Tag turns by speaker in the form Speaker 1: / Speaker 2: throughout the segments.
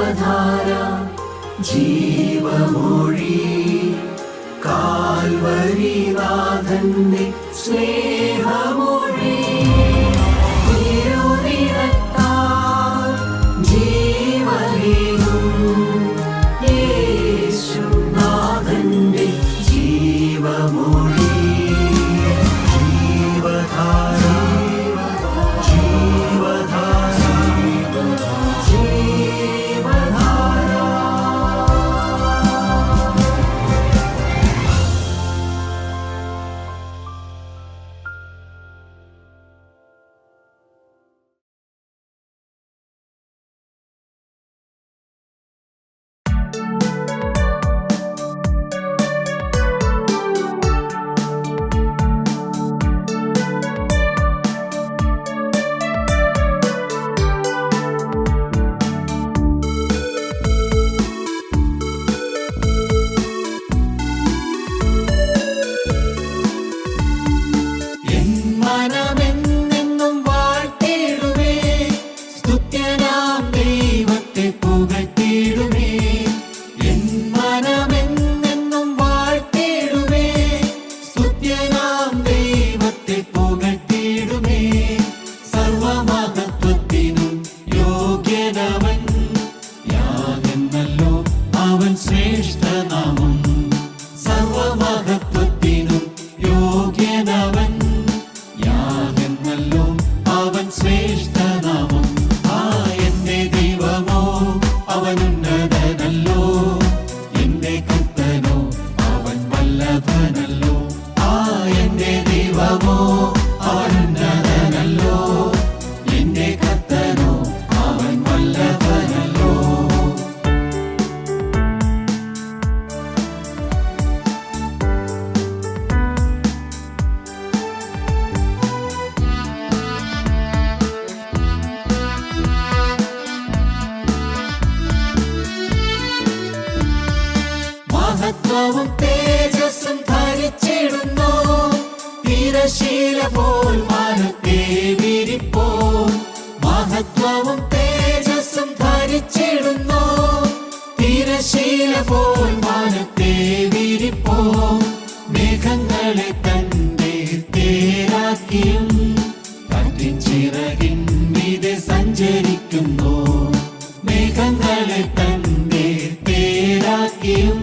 Speaker 1: ജീവധാര ജീവമൊഴി കാൽവരിനാഥന്റെ സ്നേഹമൊഴി തിരുനിറത്താൽ ജീവനേകും യേശുനാഥന്റെ ജീവമൊഴി ജീവധാര ജീവധാര ജീവധാര. മഹത്വവും തേജസ്സും ധരിച്ചിടുന്നു തിരശീല പോൽ മാനത്തെ വിരിപ്പോ. മഹത്വവും തേജസ്സും ധരിച്ചിടുന്നു തിരശീല പോൽ മാനത്തെ വിരിപ്പോ. മേഘങ്ങളെ തന്റെ തേരാക്കിയും കാറ്റിൻ ചിറകിൻ മീതെ സഞ്ചരിക്കുന്നു. മേഘങ്ങളെ തന്റെ തേരാക്കിയും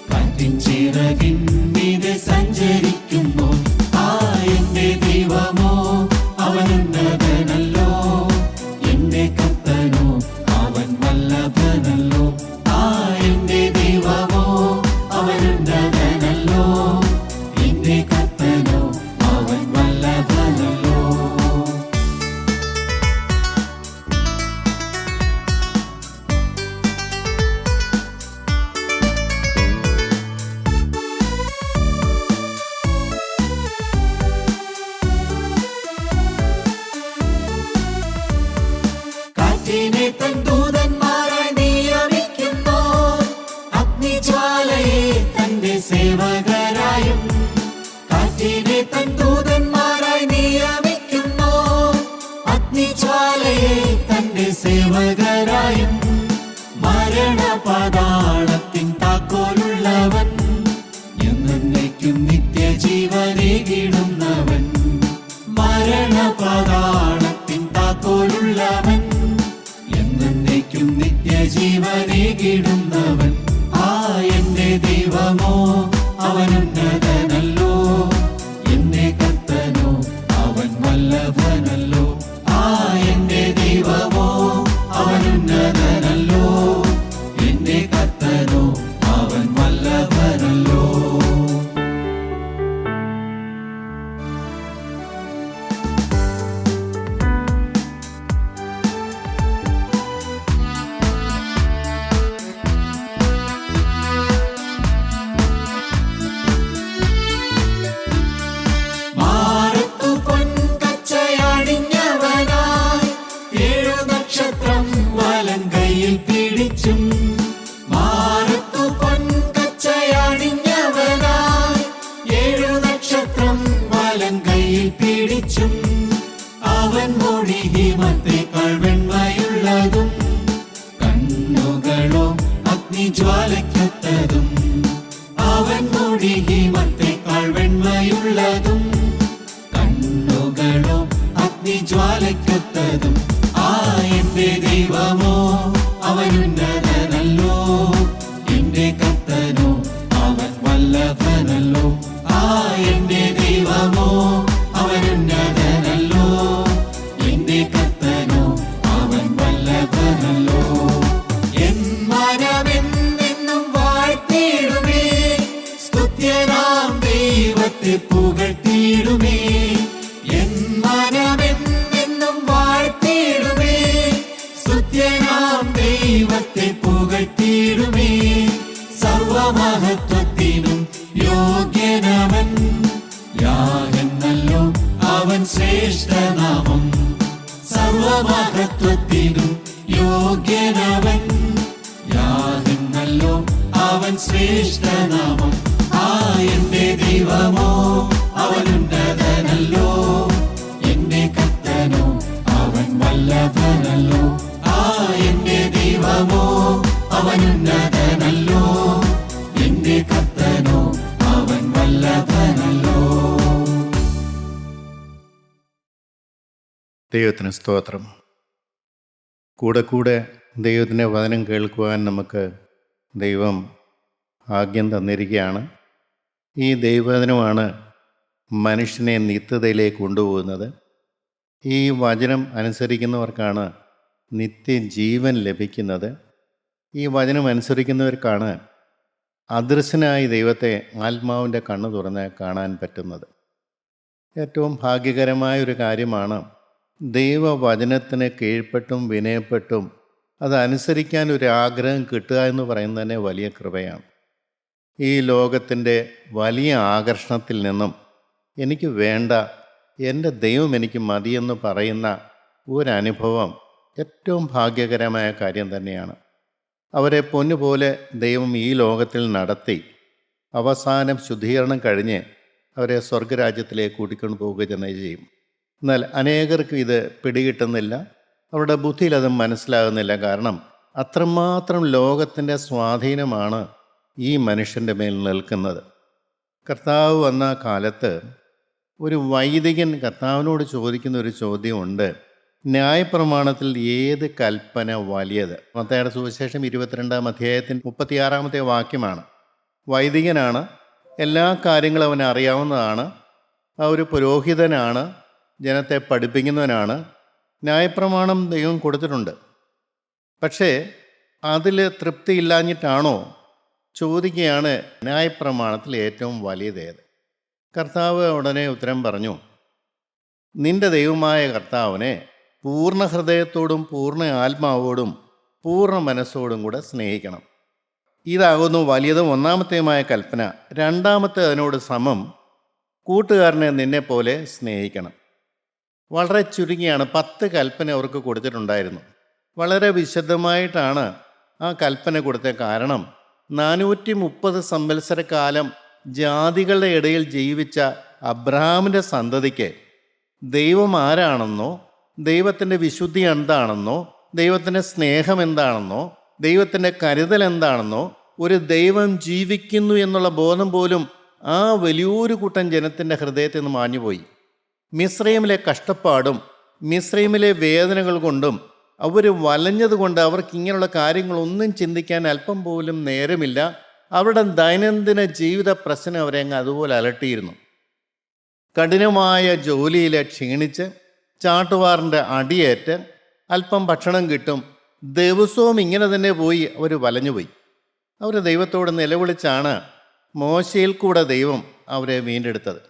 Speaker 1: കാറ്റിൻ ചിറകിൻ മീതെ സഞ്ചരിക്കുന്നു. ആ എന്റെ ദൈവമോ അവനുന്നതനല്ലോ, എന്റെ കർത്തനോ അവൻ വല്ലഭനല്ലോ. ആ എന്റെ ദൈവമോ അവനുന്നതനല്ലോ, എന്റെ കർത്തനോ അവൻ വല്ലഭനല്ലോ. കാറ്റിനെ തൻ ദൂതന്മാരായി നിയമിക്കുന്നു, അഗ്നിജ്വാലയെ തന്റെ സേവകരായും. കാറ്റിനെ തൻ ദൂതന്മാരായി നിയമിക്കുന്നു, അഗ്നിജ്വാലയെ തന്റെ സേവകരായും. മരണപാതാളത്തിൻ താക്കോലുള്ളവൻ, എന്നേക്കും നിത്യജീവനേകിടുന്നവൻ. മരണപാതാളത്തിൻ താക്കോലുള്ളവൻ, എന്നേക്കും നിത്യജീവനേകിടുന്നവൻ. ആ എന്റെ ദൈവമോ അവനുന്നതനല്ലോ, എന്റെ കർത്തനോ അവൻ വല്ലഭനല്ലോ. ആ എന്റെ ദൈവമോ അവനുന്നതനല്ലോ, എന്റെ കർത്തനോ അവൻ വല്ലഭനല്ലോ. മാറത്തു പൊൻകച്ചയണിഞ്ഞവനായി 7 നക്ഷത്രം വലങ്കയിൽ പിടിച്ചും. അവൻ മൊഴി ഹിമത്തേക്കാൾ വെണ്മയുള്ളതും കണ്ണു നിത്യനാം ദൈവത്തെ പുകഴ്ത്തിയിടുമേ. സർവമഹത്വത്തിനും യോഗ്യനവൻ, യാഗെന്നല്ലോ അവൻ ശ്രേഷ്ഠനാമം. സർവമഹത്വത്തിനും യോഗ്യനവൻ, യാഗെന്നല്ലോ അവൻ ശ്രേഷ്ഠനാമം. എന്റെ ദൈവമോ അവനുന്നതനല്ലോ, എന്റെ കർത്തനോ അവൻ വല്ലഭനല്ലോ. എന്റെ ദൈവമോ അവനുന്നതനല്ലോ, എന്റെ കർത്തനോ അവൻ വല്ലഭനല്ലോ.
Speaker 2: ദൈവത്തിന് സ്തോത്രം. കൂടെ കൂടെ ദൈവത്തിൻ്റെ വചനം കേൾക്കുവാൻ നമുക്ക് ദൈവം ഭാഗ്യം തന്നിരിക്കുകയാണ്. ഈ ദൈവവചനമാണ് മനുഷ്യനെ നിത്യതയിലേക്ക് കൊണ്ടുപോകുന്നത്. ഈ വചനം അനുസരിക്കുന്നവർക്കാണ് നിത്യജീവൻ ലഭിക്കുന്നത്. ഈ വചനം അനുസരിക്കുന്നവർക്കാണ് അദൃശ്യനായ ദൈവത്തെ ആത്മാവിൻ്റെ കണ്ണ് തുറന്ന് കാണാൻ പറ്റുന്നത്. ഏറ്റവും ഭാഗ്യകരമായ ഒരു കാര്യമാണ് ദൈവവചനത്തിന് കീഴ്പ്പെട്ടും വിനയപ്പെട്ടും അതനുസരിക്കാൻ ഒരു ആഗ്രഹം കിട്ടുക എന്ന് പറയുന്നത് തന്നെ വലിയ കൃപയാണ്. ഈ ലോകത്തിൻ്റെ വലിയ ആകർഷണത്തിൽ നിന്നും എനിക്ക് വേണ്ട, എൻ്റെ ദൈവം എനിക്ക് മതിയെന്ന് പറയുന്ന ഒരനുഭവം ഏറ്റവും ഭാഗ്യകരമായ കാര്യം തന്നെയാണ്. അവരെ പൊന്നുപോലെ ദൈവം ഈ ലോകത്തിൽ നടത്തി അവസാനം ശുദ്ധീകരണം കഴിഞ്ഞ് അവരെ സ്വർഗരാജ്യത്തിലേക്ക് കൂട്ടിക്കൊണ്ട് പോവുക തന്നെ ചെയ്യും. എന്നാൽ അനേകർക്ക് ഇത് പിടികിട്ടുന്നില്ല, അവരുടെ ബുദ്ധിയിൽ അത് മനസ്സിലാകുന്നില്ല. കാരണം അത്രമാത്രം ലോകത്തിൻ്റെ സ്വാധീനമാണ് ഈ മനുഷ്യൻ്റെ മേൽ നിൽക്കുന്നത്. കർത്താവ് വന്ന കാലത്ത് ഒരു വൈദികൻ കർത്താവിനോട് ചോദിക്കുന്ന ഒരു ചോദ്യമുണ്ട്. ന്യായപ്രമാണത്തിൽ ഏത് കൽപ്പന വലിയത്? മത്തായിയുടെ സുവിശേഷം 22-ാം അധ്യായത്തിൻ്റെ 36-ാമത്തെ വാക്യമാണ്. വൈദികനാണ്, എല്ലാ കാര്യങ്ങളും അവന് അറിയാവുന്നതാണ്, ഒരു പുരോഹിതനാണ്, ജനത്തെ പഠിപ്പിക്കുന്നവനാണ്. ന്യായപ്രമാണം ദൈവം കൊടുത്തിട്ടുണ്ട്. പക്ഷേ അതിൽ തൃപ്തിയില്ലാഞ്ഞിട്ടാണോ ചോദിക്കുകയാണ്, ന്യായപ്രമാണത്തിൽ ഏറ്റവും വലിയതേത്? കർത്താവ് ഉടനെ ഉത്തരം പറഞ്ഞു, നിന്റെ ദൈവമായ കർത്താവിനെ പൂർണ്ണ ഹൃദയത്തോടും പൂർണ്ണ ആത്മാവോടും പൂർണ്ണ മനസ്സോടും കൂടെ സ്നേഹിക്കണം. ഇതാകുന്നു വലിയതും ഒന്നാമത്തെയുമായ കൽപ്പന. രണ്ടാമത്തെ അതിനോട് സമം, കൂട്ടുകാരനെ നിന്നെപ്പോലെ സ്നേഹിക്കണം. വളരെ ചുരുങ്ങിയാണ് 10 കൽപ്പന അവർക്ക് കൊടുത്തിട്ടുണ്ടായിരുന്നു. വളരെ വിശദമായിട്ടാണ് ആ കൽപ്പന കൊടുത്ത. കാരണം 430 സംവത്സരക്കാലം ജാതികളുടെ ഇടയിൽ ജീവിച്ച അബ്രഹാമിൻ്റെ സന്തതിക്ക് ദൈവം ആരാണെന്നോ, ദൈവത്തിൻ്റെ വിശുദ്ധി എന്താണെന്നോ, ദൈവത്തിൻ്റെ സ്നേഹം എന്താണെന്നോ, ദൈവത്തിൻ്റെ കരുതൽ എന്താണെന്നോ, ഒരു ദൈവം ജീവിക്കുന്നു എന്നുള്ള ബോധം പോലും ആ വലിയൊരു കൂട്ടം ജനത്തിൻ്റെ ഹൃദയത്തിൽ നിന്ന് മാഞ്ഞുപോയി. മിസ്രൈമിലെ കഷ്ടപ്പാടും മിസ്രൈമിലെ വേദനകൾ കൊണ്ടും അവർ വലഞ്ഞതുകൊണ്ട് അവർക്ക് ഇങ്ങനെയുള്ള കാര്യങ്ങളൊന്നും ചിന്തിക്കാൻ അല്പം പോലും നേരമില്ല. അവരുടെ ദൈനംദിന ജീവിത പ്രശ്നം അവരെ അങ്ങ് അതുപോലെ അലട്ടിയിരുന്നു. കഠിനമായ ജോലിയിൽ ക്ഷീണിച്ച് ചാട്ടുവാറിൻ്റെ അടിയേറ്റ് അല്പം ഭക്ഷണം കിട്ടും, ദിവസവും ഇങ്ങനെ തന്നെ പോയി അവർ വലഞ്ഞുപോയി. അവർ ദൈവത്തോട് നിലവിളിച്ചാണ് മോശയിൽ കൂടെ ദൈവം അവരെ വീണ്ടെടുത്തത്.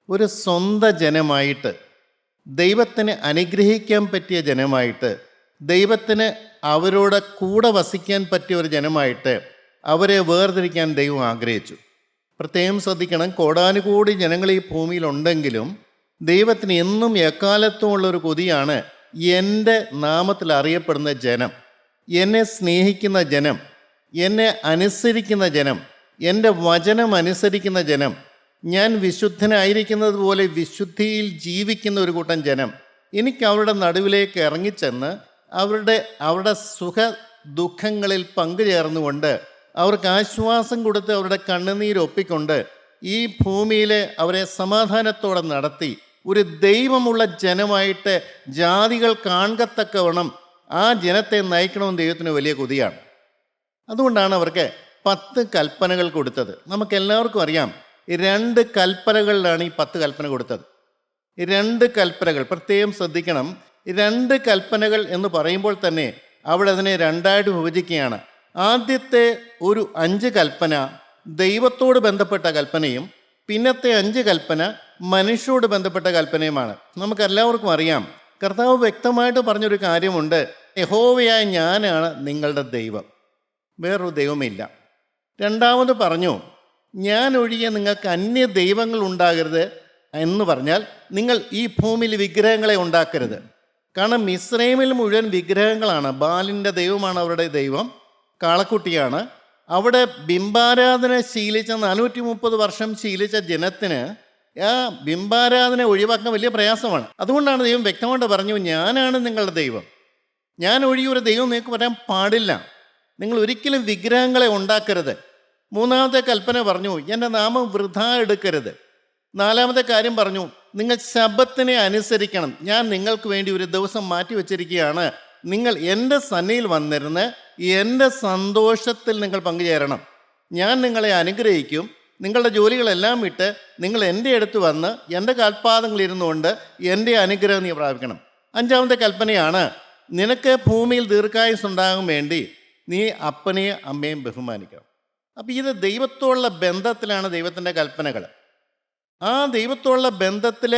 Speaker 2: ഒരു സ്വന്തം ജനമായിട്ട്, ദൈവത്തിന് അനുഗ്രഹിക്കാൻ പറ്റിയ ജനമായിട്ട്, ദൈവത്തിന് അവരോട് കൂടെ വസിക്കാൻ പറ്റിയ ഒരു ജനമായിട്ട് അവരെ വേർതിരിക്കാൻ ദൈവം ആഗ്രഹിച്ചു. പ്രത്യേകം ശ്രദ്ധിക്കണം, കോടാനുകോടി ജനങ്ങൾ ഈ ഭൂമിയിലുണ്ടെങ്കിലും ദൈവത്തിന് എന്നും എക്കാലത്തും ഉള്ളൊരു കൊതിയാണ് എൻ്റെ നാമത്തിൽ അറിയപ്പെടുന്ന ജനം, എന്നെ സ്നേഹിക്കുന്ന ജനം, എന്നെ അനുസരിക്കുന്ന ജനം, എൻ്റെ വചനം അനുസരിക്കുന്ന ജനം, ഞാൻ വിശുദ്ധനായിരിക്കുന്നത് പോലെ വിശുദ്ധിയിൽ ജീവിക്കുന്ന ഒരു കൂട്ടം ജനം. എനിക്ക് അവരുടെ നടുവിലേക്ക് ഇറങ്ങിച്ചെന്ന് അവരുടെ സുഖ ദുഃഖങ്ങളിൽ പങ്കുചേർന്നുകൊണ്ട് അവർക്ക് ആശ്വാസം കൊടുത്ത് അവരുടെ കണ്ണുനീരൊപ്പിക്കൊണ്ട് ഈ ഭൂമിയിലെ അവരെ സമാധാനത്തോടെ നടത്തി ഒരു ദൈവമുള്ള ജനമായിട്ട് ജാതികൾ കാണത്തക്കവണ്ണം ആ ജനത്തെ നയിക്കണമെന്ന് ദൈവത്തിന് വലിയ കൊതിയാണ്. അതുകൊണ്ടാണ് അവർക്ക് 10 കൽപ്പനകൾ കൊടുത്തത്. നമുക്കെല്ലാവർക്കും അറിയാം, 2 കൽപ്പനകളിലാണ് ഈ 10 കൽപ്പന കൊടുത്തത്. 2 കൽപ്പനകൾ പ്രത്യേകം ശ്രദ്ധിക്കണം. 2 കൽപ്പനകൾ എന്ന് പറയുമ്പോൾ തന്നെ അവിടെ അതിനെ 2ആയിട്ട് വിഭജിക്കുകയാണ്. ആദ്യത്തെ ഒരു 5 കൽപ്പന ദൈവത്തോട് ബന്ധപ്പെട്ട കൽപ്പനയും പിന്നത്തെ 5 കൽപ്പന മനുഷ്യരോട് ബന്ധപ്പെട്ട കൽപ്പനയുമാണ്. നമുക്കെല്ലാവർക്കും അറിയാം, കർത്താവ് വ്യക്തമായിട്ട് പറഞ്ഞൊരു കാര്യമുണ്ട്, യഹോവയായ ഞാനാണ് നിങ്ങളുടെ ദൈവം, വേറൊരു ദൈവമില്ല. രണ്ടാമത് പറഞ്ഞു, ഞാൻ ഒഴികെ നിങ്ങൾക്ക് അന്യ ദൈവങ്ങൾ ഉണ്ടാകരുത് എന്ന് പറഞ്ഞാൽ നിങ്ങൾ ഈ ഭൂമിയിൽ വിഗ്രഹങ്ങളെ ഉണ്ടാക്കരുത്. കാരണം മിസ്രൈമിൽ മുഴുവൻ വിഗ്രഹങ്ങളാണ്. ബാലിൻ്റെ ദൈവമാണ് അവരുടെ ദൈവം, കാളക്കുട്ടിയാണ്. അവിടെ ബിംബാരാധന ശീലിച്ച 430 വർഷം ശീലിച്ച ജനത്തിന് ആ ബിംബാരാധന ഒഴിവാക്കാൻ വലിയ പ്രയാസമാണ്. അതുകൊണ്ടാണ് ദൈവം വ്യക്തമായിട്ട് പറഞ്ഞു, ഞാനാണ് നിങ്ങളുടെ ദൈവം. ഞാൻ ഒഴികെ ഒരു ദൈവം നിങ്ങൾക്ക് പറയാൻ പാടില്ല. നിങ്ങൾ ഒരിക്കലും വിഗ്രഹങ്ങളെ ഉണ്ടാക്കരുത്. മൂന്നാമത്തെ കൽപ്പന പറഞ്ഞു, എൻ്റെ നാമം വൃഥാ എടുക്കരുത്. നാലാമത്തെ കാര്യം പറഞ്ഞു, നിങ്ങൾ ശബ്ബത്തിനെ അനുസരിക്കണം. ഞാൻ നിങ്ങൾക്ക് വേണ്ടി ഒരു ദിവസം മാറ്റി വച്ചിരിക്കുകയാണ്. നിങ്ങൾ എൻ്റെ സന്നിധിയിൽ വന്നിരുന്ന് എൻ്റെ സന്തോഷത്തിൽ നിങ്ങൾ പങ്കുചേരണം. ഞാൻ നിങ്ങളെ അനുഗ്രഹിക്കും. നിങ്ങളുടെ ജോലികളെല്ലാം വിട്ട് നിങ്ങൾ എൻ്റെ അടുത്ത് വന്ന് എൻ്റെ കാൽപാദങ്ങളിരുന്നുകൊണ്ട് എൻ്റെ അനുഗ്രഹം നീ പ്രാപിക്കണം. അഞ്ചാമത്തെ കൽപ്പനയാണ്, നിനക്ക് ഭൂമിയിൽ ദീർഘായുസ് ഉണ്ടാകാൻ വേണ്ടി നീ അപ്പനെയും അമ്മയും ബഹുമാനിക്കണം. അപ്പം ഇത് ദൈവത്തോടുള്ള ബന്ധത്തിലാണ് ദൈവത്തിൻ്റെ കൽപ്പനകൾ. ആ ദൈവത്തോടുള്ള ബന്ധത്തിൽ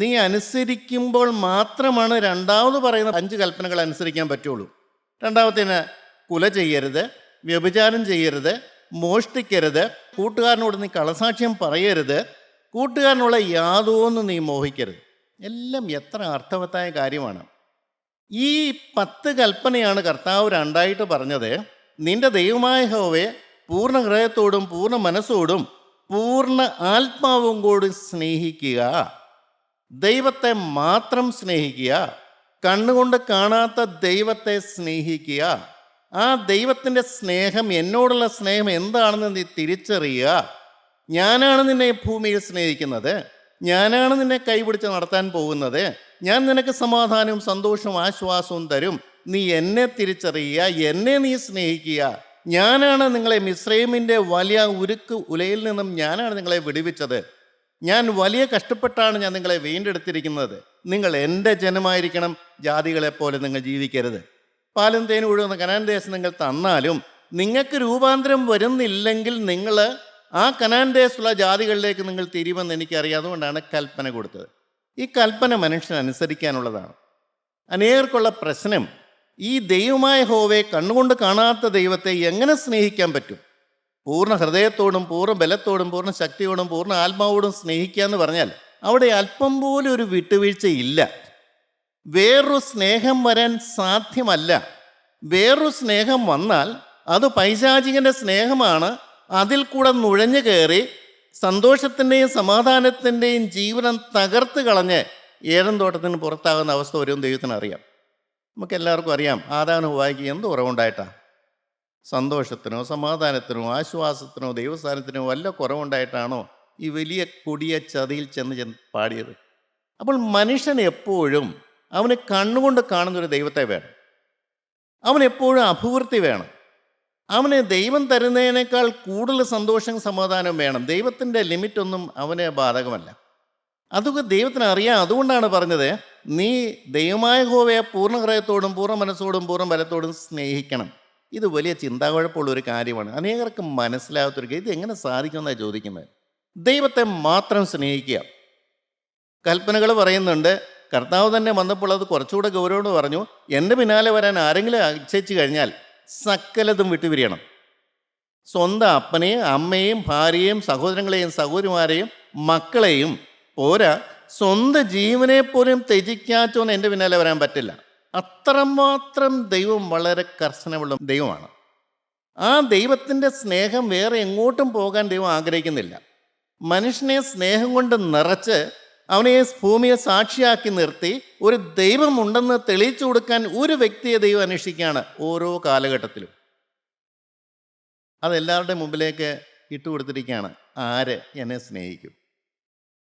Speaker 2: നീ അനുസരിക്കുമ്പോൾ മാത്രമാണ് രണ്ടാമത് പറയുന്ന 5 കൽപ്പനകൾ അനുസരിക്കാൻ പറ്റുള്ളൂ. രണ്ടാമത്തേന് കുല ചെയ്യരുത്, വ്യഭിചാരം ചെയ്യരുത്, മോഷ്ടിക്കരുത്, കൂട്ടുകാരനോട് നീ കള്ളസാക്ഷ്യം പറയരുത്, കൂട്ടുകാരനുള്ള യാതൊന്നും നീ മോഹിക്കരുത്. എല്ലാം എത്ര അർത്ഥവത്തായ കാര്യമാണ്. ഈ 10 കൽപ്പനയാണ് കർത്താവ് രണ്ടായിട്ട് പറഞ്ഞത്. നിന്റെ ദൈവമായ യഹോവയെ പൂർണ്ണ ഹൃദയത്തോടും പൂർണ്ണ മനസ്സോടും പൂർണ്ണ ആത്മാവും കൂടി സ്നേഹിക്കുക. ദൈവത്തെ മാത്രം സ്നേഹിക്കുക. കണ്ണുകൊണ്ട് കാണാത്ത ദൈവത്തെ സ്നേഹിക്കുക. ആ ദൈവത്തിൻ്റെ സ്നേഹം, എന്നോടുള്ള സ്നേഹം എന്താണെന്ന് നീ തിരിച്ചറിയുക. ഞാനാണ് നിന്നെ ഭൂമിയിൽ സ്നേഹിക്കുന്നത്. ഞാനാണ് നിന്നെ കൈപിടിച്ച് നടത്താൻ പോകുന്നത്. ഞാൻ നിനക്ക് സമാധാനവും സന്തോഷവും ആശ്വാസവും തരും. നീ എന്നെ തിരിച്ചറിയുക, എന്നെ നീ സ്നേഹിക്കുക. ഞാനാണ് നിങ്ങളെ മിസ്രൈമിൻ്റെ വലിയ ഉരുക്ക് ഉലയിൽ നിന്നും ഞാനാണ് നിങ്ങളെ വിടുവിച്ചത്. ഞാൻ വലിയ കഷ്ടപ്പെട്ടാണ് ഞാൻ നിങ്ങളെ വീണ്ടെടുത്തിരിക്കുന്നത്. നിങ്ങൾ എൻ്റെ ജനമായിരിക്കണം, ജാതികളെപ്പോലെ നിങ്ങൾ ജീവിക്കരുത്. പാലും തേനും ഒഴുകുന്ന കനാൻ ദേശം നിങ്ങൾ തന്നാലും നിങ്ങൾക്ക് രൂപാന്തരം വരുന്നില്ലെങ്കിൽ നിങ്ങൾ ആ കനാൻ ദേശത്തുള്ള ജാതികളിലേക്ക് നിങ്ങൾ തിരിയുമെന്ന് എനിക്കറിയാം. അതുകൊണ്ടാണ് കൽപ്പന കൊടുത്തത്. ഈ കൽപ്പന മനുഷ്യൻ അനുസരിക്കാനുള്ളതാണ്. അനേകർക്കുള്ള പ്രശ്നം, ഈ ദൈവമായ യഹോവയെ കണ്ണുകൊണ്ട് കാണാത്ത ദൈവത്തെ എങ്ങനെ സ്നേഹിക്കാൻ പറ്റും? പൂർണ്ണ ഹൃദയത്തോടും പൂർണ്ണ ബലത്തോടും പൂർണ്ണ ശക്തിയോടും പൂർണ്ണ ആത്മാവോടും സ്നേഹിക്കുക എന്ന് പറഞ്ഞാൽ അവിടെ അല്പം പോലും ഒരു വിട്ടുവീഴ്ചയില്ല. വേറൊരു സ്നേഹം വരാൻ സാധ്യമല്ല. വേറൊരു സ്നേഹം വന്നാൽ അത് പൈശാചികൻ്റെ സ്നേഹമാണ്. അതിൽ കൂടെ നുഴഞ്ഞു കയറി സന്തോഷത്തിൻ്റെയും സമാധാനത്തിൻ്റെയും ജീവനം തകർത്ത് കളഞ്ഞ് ഏഴം തോട്ടത്തിന് പുറത്താകുന്ന അവസ്ഥ വരും ദൈവത്തിന് അറിയാം. നമുക്കെല്ലാവർക്കും അറിയാം, ആദാനും ഹവ്വായ്ക്ക് എന്ത് കുറവുണ്ടായിട്ടാണ്? സന്തോഷത്തിനോ സമാധാനത്തിനോ ആശ്വാസത്തിനോ ദൈവസ്ഥാനത്തിനോ വല്ല കുറവുണ്ടായിട്ടാണോ ഈ വലിയ കൊടിയ ചതിയിൽ ചെന്ന് പാടിയത്? അപ്പോൾ മനുഷ്യൻ എപ്പോഴും അവന് കണ്ണുകൊണ്ട് കാണുന്നൊരു ദൈവത്തെ വേണം. അവനെപ്പോഴും അഭിവൃദ്ധി വേണം. അവന് ദൈവം തരുന്നതിനേക്കാൾ കൂടുതൽ സന്തോഷം സമാധാനം വേണം. ദൈവത്തിൻ്റെ ലിമിറ്റൊന്നും അവന് ബാധകമല്ല. അതൊക്കെ ദൈവത്തിന് അറിയാം. അതുകൊണ്ടാണ് പറഞ്ഞത്, നീ ദൈവമായ യഹോവയെ പൂർണ്ണ ഹൃദയത്തോടും പൂർണ്ണ മനസ്സോടും പൂർണ്ണ ബലത്തോടും സ്നേഹിക്കണം. ഇത് വലിയ ചിന്താകുഴപ്പമുള്ളൊരു കാര്യമാണ്. അനേകർക്ക് മനസ്സിലാകാത്തൊരു കാര്യം. ഇത് എങ്ങനെ സാധിക്കുമെന്നാണ് ചോദിക്കുന്നത്. ദൈവത്തെ മാത്രം സ്നേഹിക്കുക. കൽപ്പനകൾ പറയുന്നുണ്ട്. കർത്താവ് തന്നെ വന്നപ്പോൾ അത് കുറച്ചുകൂടെ ഗൗരവം പറഞ്ഞു. എൻ്റെ പിന്നാലെ വരാൻ ആരെങ്കിലും അച്ഛിച്ചു കഴിഞ്ഞാൽ സകലതും വിട്ടുപിരിയണം. സ്വന്തം അപ്പനെയും അമ്മയെയും ഭാര്യയെയും സഹോദരങ്ങളെയും സഹോദരിമാരെയും മക്കളെയും പോരാ, സ്വന്തം ജീവനെ പോലും ത്യജിക്കാച്ചോന്ന് എൻ്റെ പിന്നാലെ വരാൻ പറ്റില്ല. അത്രമാത്രം ദൈവം വളരെ കർശനമുള്ള ദൈവമാണ്. ആ ദൈവത്തിൻ്റെ സ്നേഹം വേറെ എങ്ങോട്ടും പോകാൻ ദൈവം ആഗ്രഹിക്കുന്നില്ല. മനുഷ്യനെ സ്നേഹം കൊണ്ട് നിറച്ച് അവനെ ഭൂമിയെ സാക്ഷിയാക്കി നിർത്തി ഒരു ദൈവമുണ്ടെന്ന് തെളിയിച്ചു കൊടുക്കാൻ ഒരു വ്യക്തിയെ ദൈവം അന്വേഷിക്കുകയാണ് ഓരോ കാലഘട്ടത്തിലും. അതെല്ലാവരുടെ മുമ്പിലേക്ക് ഇട്ടുകൊടുത്തിരിക്കുകയാണ്. ആര് എന്നെ സ്നേഹിക്കും?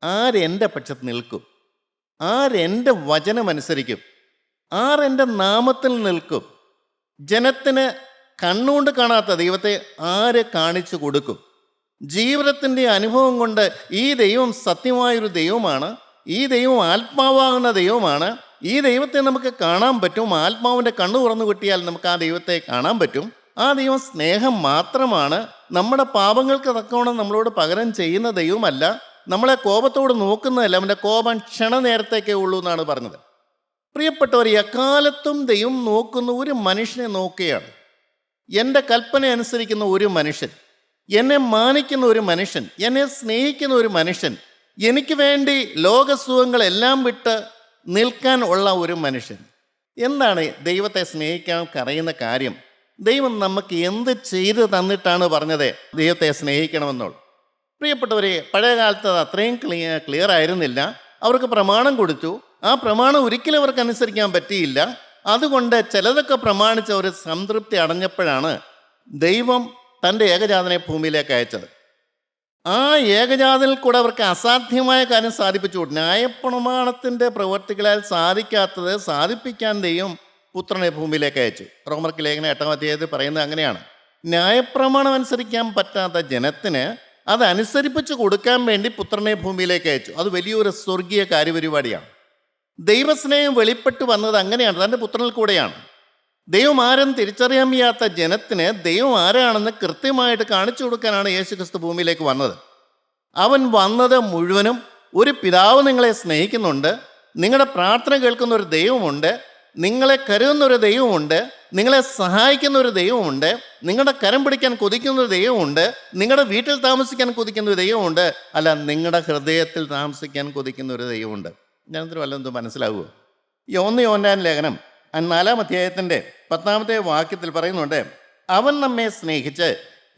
Speaker 2: ആരെൻ്റെ പക്ഷത്ത് നിൽക്കും? ആരെൻ്റെ വചനമനുസരിക്കും? ആരെൻ്റെ നാമത്തിൽ നിൽക്കും? ജനത്തിന് കണ്ണുകൊണ്ട് കാണാത്ത ദൈവത്തെ ആര് കാണിച്ചു കൊടുക്കും? ജീവിതത്തിൻ്റെ അനുഭവം കൊണ്ട് ഈ ദൈവം സത്യമായൊരു ദൈവമാണ്. ഈ ദൈവം ആത്മാവാകുന്ന ദൈവമാണ്. ഈ ദൈവത്തെ നമുക്ക് കാണാൻ പറ്റും. ആത്മാവിൻ്റെ കണ്ണു തുറന്നു കിട്ടിയാൽ നമുക്ക് ആ ദൈവത്തെ കാണാൻ പറ്റും. ആ ദൈവം സ്നേഹം മാത്രമാണ്. നമ്മുടെ പാപങ്ങൾക്ക് തക്കവണ്ണം നമ്മളോട് പകരം ചെയ്യുന്ന ദൈവമല്ല. നമ്മളെ കോപത്തോട് നോക്കുന്നതല്ല. അവൻ്റെ കോപം ക്ഷണനേരത്തേക്കേ ഉള്ളൂ എന്നാണ് പറഞ്ഞത്. പ്രിയപ്പെട്ടവർ, എക്കാലത്തും ദൈവം നോക്കുന്ന ഒരു മനുഷ്യനെ നോക്കുകയാണ്. എൻ്റെ കൽപ്പന അനുസരിക്കുന്ന ഒരു മനുഷ്യൻ, എന്നെ മാനിക്കുന്ന ഒരു മനുഷ്യൻ, എന്നെ സ്നേഹിക്കുന്ന ഒരു മനുഷ്യൻ, എനിക്ക് വേണ്ടി ലോകസുഖങ്ങളെല്ലാം വിട്ട് നിൽക്കാൻ ഉള്ള ഒരു മനുഷ്യൻ. എന്താണ് ദൈവത്തെ സ്നേഹിക്കാൻ കറിയുന്ന കാര്യം? ദൈവം നമുക്ക് എന്ത് ചെയ്ത് തന്നിട്ടാണ് പറഞ്ഞത് ദൈവത്തെ സ്നേഹിക്കണമെന്നുള്ളത്? പ്രിയപ്പെട്ടവരെ, പഴയ കാലത്ത് അത് അത്രയും ക്ലിയർ ആയിരുന്നില്ല. അവർക്ക് പ്രമാണം കൊടുത്തു, ആ പ്രമാണം ഒരിക്കലും അവർക്ക് അനുസരിക്കാൻ പറ്റിയില്ല. അതുകൊണ്ട് ചിലതൊക്കെ പ്രമാണിച്ച് അവർ സംതൃപ്തി അടഞ്ഞപ്പോഴാണ് ദൈവം തൻ്റെ ഏകജാതനെ ഭൂമിയിലേക്ക് അയച്ചത്. ആ ഏകജാതനിൽ കൂടെ അവർക്ക് അസാധ്യമായ കാര്യം സാധിപ്പിച്ചു. ന്യായപ്രമാണത്തിൻ്റെ പ്രവർത്തികളാൽ സാധിക്കാത്തത് സാധിപ്പിക്കാൻ ദൈവം പുത്രനെ ഭൂമിയിലേക്ക് അയച്ചു. റോമർക്ക് ലേഖനം 8-ാം അധ്യായത്തിൽ പറയുന്നത് അങ്ങനെയാണ്. ന്യായപ്രമാണം അനുസരിക്കാൻ പറ്റാത്ത ജനത്തിന് അത് അനുസരിപ്പിച്ച് കൊടുക്കാൻ വേണ്ടി പുത്രനെ ഭൂമിയിലേക്ക് അയച്ചു. അത് വലിയൊരു സ്വർഗീയ കാര്യപരിപാടിയാണ്. ദൈവസ്നേഹം വെളിപ്പെട്ട് വന്നത് അങ്ങനെയാണ്, തൻ്റെ പുത്രനിൽ കൂടെയാണ്. ദൈവം ആരെന്ന് തിരിച്ചറിയാൻ വയ്യാത്ത ജനത്തിന് ദൈവം ആരാണെന്ന് കൃത്യമായിട്ട് കാണിച്ചു കൊടുക്കാനാണ് യേശുക്രിസ്തു ഭൂമിയിലേക്ക് വന്നത്. അവൻ വന്നത് മുഴുവനും ഒരു പിതാവ് നിങ്ങളെ സ്നേഹിക്കുന്നുണ്ട്, നിങ്ങളുടെ പ്രാർത്ഥന കേൾക്കുന്ന ഒരു ദൈവമുണ്ട്, നിങ്ങളെ കരുതുന്ന ഒരു ദൈവമുണ്ട്, നിങ്ങളെ സഹായിക്കുന്ന ഒരു ദൈവമുണ്ട്, നിങ്ങളുടെ കരം പിടിക്കാൻ കൊതിക്കുന്ന ഒരു ദൈവമുണ്ട്, നിങ്ങളുടെ വീട്ടിൽ താമസിക്കാൻ കൊതിക്കുന്ന ഒരു ദൈവമുണ്ട്, അല്ല നിങ്ങളുടെ ഹൃദയത്തിൽ താമസിക്കാൻ കൊതിക്കുന്ന ഒരു ദൈവമുണ്ട്. ഞാനതിന് വല്ലതും മനസ്സിലാവുമോ? 1 യോഹന്നാൻ ലേഖനം 4-ാം അധ്യായത്തിൻ്റെ 10-ാമത്തെ വാക്യത്തിൽ പറയുന്നുണ്ട്, അവൻ നമ്മെ സ്നേഹിച്ച്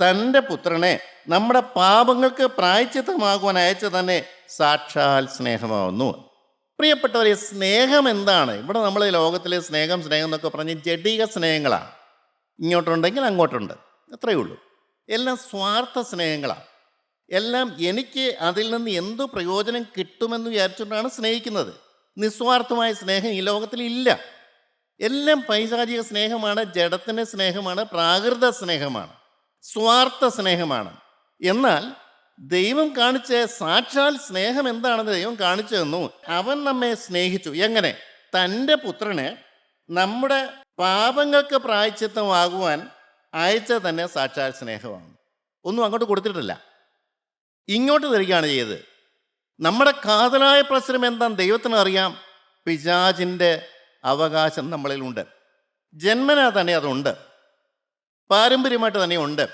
Speaker 2: തൻ്റെ പുത്രനെ നമ്മുടെ പാപങ്ങൾക്ക് പ്രായശ്ചിത്തമാകുവാൻ അയച്ച തന്നെ സാക്ഷാൽ സ്നേഹമാവുന്നു. പ്രിയപ്പെട്ടവരെ, സ്നേഹം എന്താണ്? ഇവിടെ നമ്മൾ ലോകത്തിലെ സ്നേഹം എന്നൊക്കെ പറഞ്ഞ് ജഡിക സ്നേഹങ്ങളാണ്. ഇങ്ങോട്ടുണ്ടെങ്കിൽ അങ്ങോട്ടുണ്ട്, അത്രയേ ഉള്ളൂ. എല്ലാം സ്വാർത്ഥ സ്നേഹങ്ങളാണ്. എല്ലാം എനിക്ക് അതിൽ നിന്ന് എന്തു പ്രയോജനം കിട്ടുമെന്ന് വിചാരിച്ചുകൊണ്ടാണ് സ്നേഹിക്കുന്നത്. നിസ്വാർത്ഥമായ സ്നേഹം ഈ ലോകത്തിൽ ഇല്ല. എല്ലാം പൈശാചിക സ്നേഹമാണ്, ജഡത്തിൻ്റെ സ്നേഹമാണ്, പ്രാകൃത സ്നേഹമാണ്, സ്വാർത്ഥ സ്നേഹമാണ്. എന്നാൽ ദൈവം കാണിച്ച സാക്ഷാൽ സ്നേഹം എന്താണെന്ന് ദൈവം കാണിച്ചു തന്നു. അവൻ നമ്മെ സ്നേഹിച്ചു. എങ്ങനെ? തൻ്റെ പുത്രനെ നമ്മുടെ പാപങ്ങൾക്ക് പ്രായശ്ചിത്തമാകുവാൻ അയച്ച തന്നെ സാക്ഷാൽ സ്നേഹമാണ്. ഒന്നും അങ്ങോട്ട് കൊടുത്തിട്ടില്ല, ഇങ്ങോട്ട് തരികയാണ് ചെയ്തത്. നമ്മുടെ കാതലായ പ്രശ്നം എന്താണെന്ന് ദൈവത്തിന് അറിയാം. പിശാചിൻ്റെ അവകാശം നമ്മളിലുണ്ട്, ജന്മനാ തന്നെ അതുണ്ട്, പാരമ്പര്യമായിട്ട് തന്നെ ഉണ്ട്.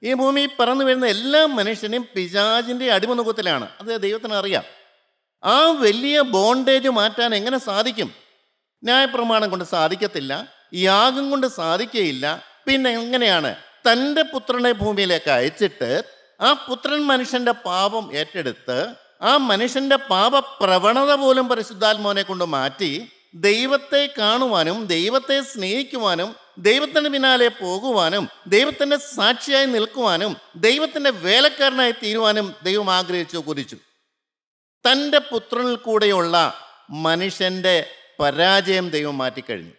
Speaker 2: ഈ ഭൂമി പറന്നു വരുന്ന എല്ലാ മനുഷ്യനും പിശാചിൻ്റെ അടിമനുഖത്തിലാണ്. അത് ദൈവത്തിന് അറിയാം. ആ വലിയ ബോണ്ടേജ് മാറ്റാൻ എങ്ങനെ സാധിക്കും? ന്യായപ്രമാണം കൊണ്ട് സാധിക്കത്തില്ല, യാഗം കൊണ്ട് സാധിക്കുകയില്ല. പിന്നെ എങ്ങനെയാണ്? തൻ്റെ പുത്രനെ ഭൂമിയിലേക്ക് അയച്ചിട്ട് ആ പുത്രൻ മനുഷ്യൻ്റെ പാപം ഏറ്റെടുത്ത് ആ മനുഷ്യൻ്റെ പാപപ്രവണത പോലും പരിശുദ്ധാത്മാവിനെ കൊണ്ട് മാറ്റി ദൈവത്തെ കാണുവാനും ദൈവത്തെ സ്നേഹിക്കുവാനും ദൈവത്തിൻ്റെ പിന്നാലെ പോകുവാനും ദൈവത്തിൻ്റെ സാക്ഷിയായി നിൽക്കുവാനും ദൈവത്തിൻ്റെ വേലക്കാരനായി തീരുവാനും ദൈവം ആഗ്രഹിച്ചു, കുതിച്ചു. തൻ്റെ പുത്രനിൽ കൂടെയുള്ള മനുഷ്യൻ്റെ പരാജയം ദൈവം മാറ്റിക്കഴിഞ്ഞു.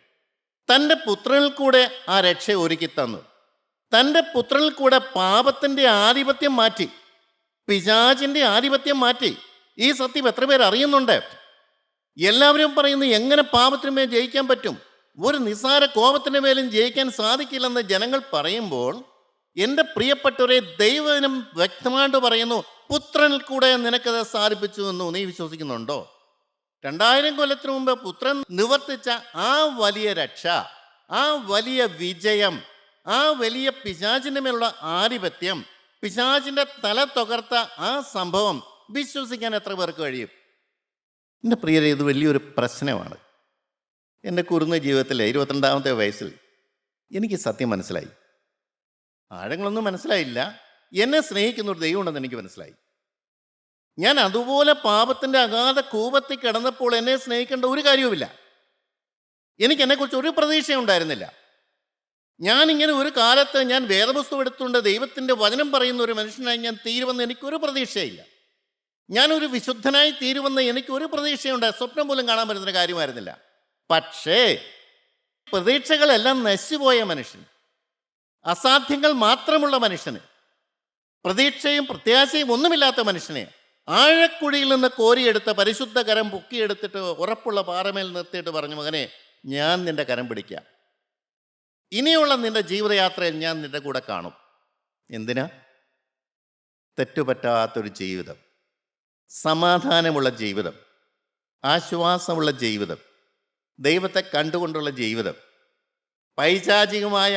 Speaker 2: തൻ്റെ പുത്രനിൽ കൂടെ ആ രക്ഷ ഒരുക്കി തന്നു. തൻ്റെ പുത്രനിൽ കൂടെ പാപത്തിൻ്റെ ആധിപത്യം മാറ്റി, പിശാചിൻ്റെ ആധിപത്യം മാറ്റി. ഈ സത്യം എത്ര പേർ അറിയുന്നുണ്ട്? എല്ലാവരും പറയുന്നു, എങ്ങനെ പാപത്തിന് മേൽ ജയിക്കാൻ പറ്റും? ഒരു നിസ്സാര കോപത്തിൻ്റെ മേലും ജയിക്കാൻ സാധിക്കില്ലെന്ന് ജനങ്ങൾ പറയുമ്പോൾ, എൻ്റെ പ്രിയപ്പെട്ടവരെ, ദൈവം വ്യക്തമായിട്ട് പറയുന്നു, പുത്രനിൽ കൂടെ നിനക്കത് സാധിപ്പിച്ചു എന്ന് നീ വിശ്വസിക്കുന്നുണ്ടോ? 2000 കൊല്ലത്തിന് മുമ്പ് പുത്രൻ നിവർത്തിച്ച ആ വലിയ രക്ഷ, ആ വലിയ വിജയം, ആ വലിയ പിശാചിൻ്റെ മേലുള്ള ആധിപത്യം, പിശാചിൻ്റെ തല തകർത്ത ആ സംഭവം വിശ്വസിക്കാൻ എത്ര പേർക്ക് കഴിയും? എൻ്റെ പ്രിയരെ, ഇത് വലിയൊരു പ്രശ്നമാണ്. എൻ്റെ കുറുന്ന ജീവിതത്തിലെ 22-ാമത്തെ വയസ്സിൽ എനിക്ക് സത്യം മനസ്സിലായി. ആഴങ്ങളൊന്നും മനസ്സിലായില്ല. എന്നെ സ്നേഹിക്കുന്ന ഒരു ദൈവമുണ്ടെന്ന് എനിക്ക് മനസ്സിലായി. ഞാൻ അതുപോലെ പാപത്തിൻ്റെ അഗാധ കൂപത്തിൽ കിടന്നപ്പോൾ എന്നെ സ്നേഹിക്കേണ്ട ഒരു കാര്യവുമില്ല. എനിക്ക് എന്നെക്കുറിച്ച് ഒരു പ്രതീക്ഷയും ഉണ്ടായിരുന്നില്ല. ഞാനിങ്ങനെ ഒരു കാലത്ത് ഞാൻ വേദപുസ്തകം എടുത്തുകൊണ്ട് ദൈവത്തിൻ്റെ വചനം പറയുന്ന ഒരു മനുഷ്യനായി ഞാൻ തീരുമെന്ന് എനിക്കൊരു പ്രതീക്ഷയില്ല. ഞാനൊരു വിശുദ്ധനായി തീരുമെന്ന് എനിക്കൊരു പ്രതീക്ഷയുണ്ട്. സ്വപ്നം പോലും കാണാൻ പറ്റുന്ന കാര്യമായിരുന്നില്ല. പക്ഷേ പ്രതീക്ഷകളെല്ലാം നശിച്ചുപോയ മനുഷ്യൻ, അസാധ്യങ്ങൾ മാത്രമുള്ള മനുഷ്യന്, പ്രതീക്ഷയും പ്രത്യാശയും ഒന്നുമില്ലാത്ത മനുഷ്യനെ ആഴക്കുഴിയിൽ നിന്ന് കോരിയെടുത്ത പരിശുദ്ധ കരം പൊക്കിയെടുത്തിട്ട് ഉറപ്പുള്ള പാറമേൽ നിർത്തിയിട്ട് പറഞ്ഞു, മകനെ, ഞാൻ നിന്റെ കരം പിടിക്കാം, ഇനിയുള്ള നിന്റെ ജീവിതയാത്രയിൽ ഞാൻ നിന്റെ കൂടെ കാണും. എന്തിനാ? തെറ്റുപറ്റാത്തൊരു ജീവിതം, സമാധാനമുള്ള ജീവിതം, ആശ്വാസമുള്ള ജീവിതം, ദൈവത്തെ കണ്ടുകൊണ്ടുള്ള ജീവിതം, പൈശാചികമായ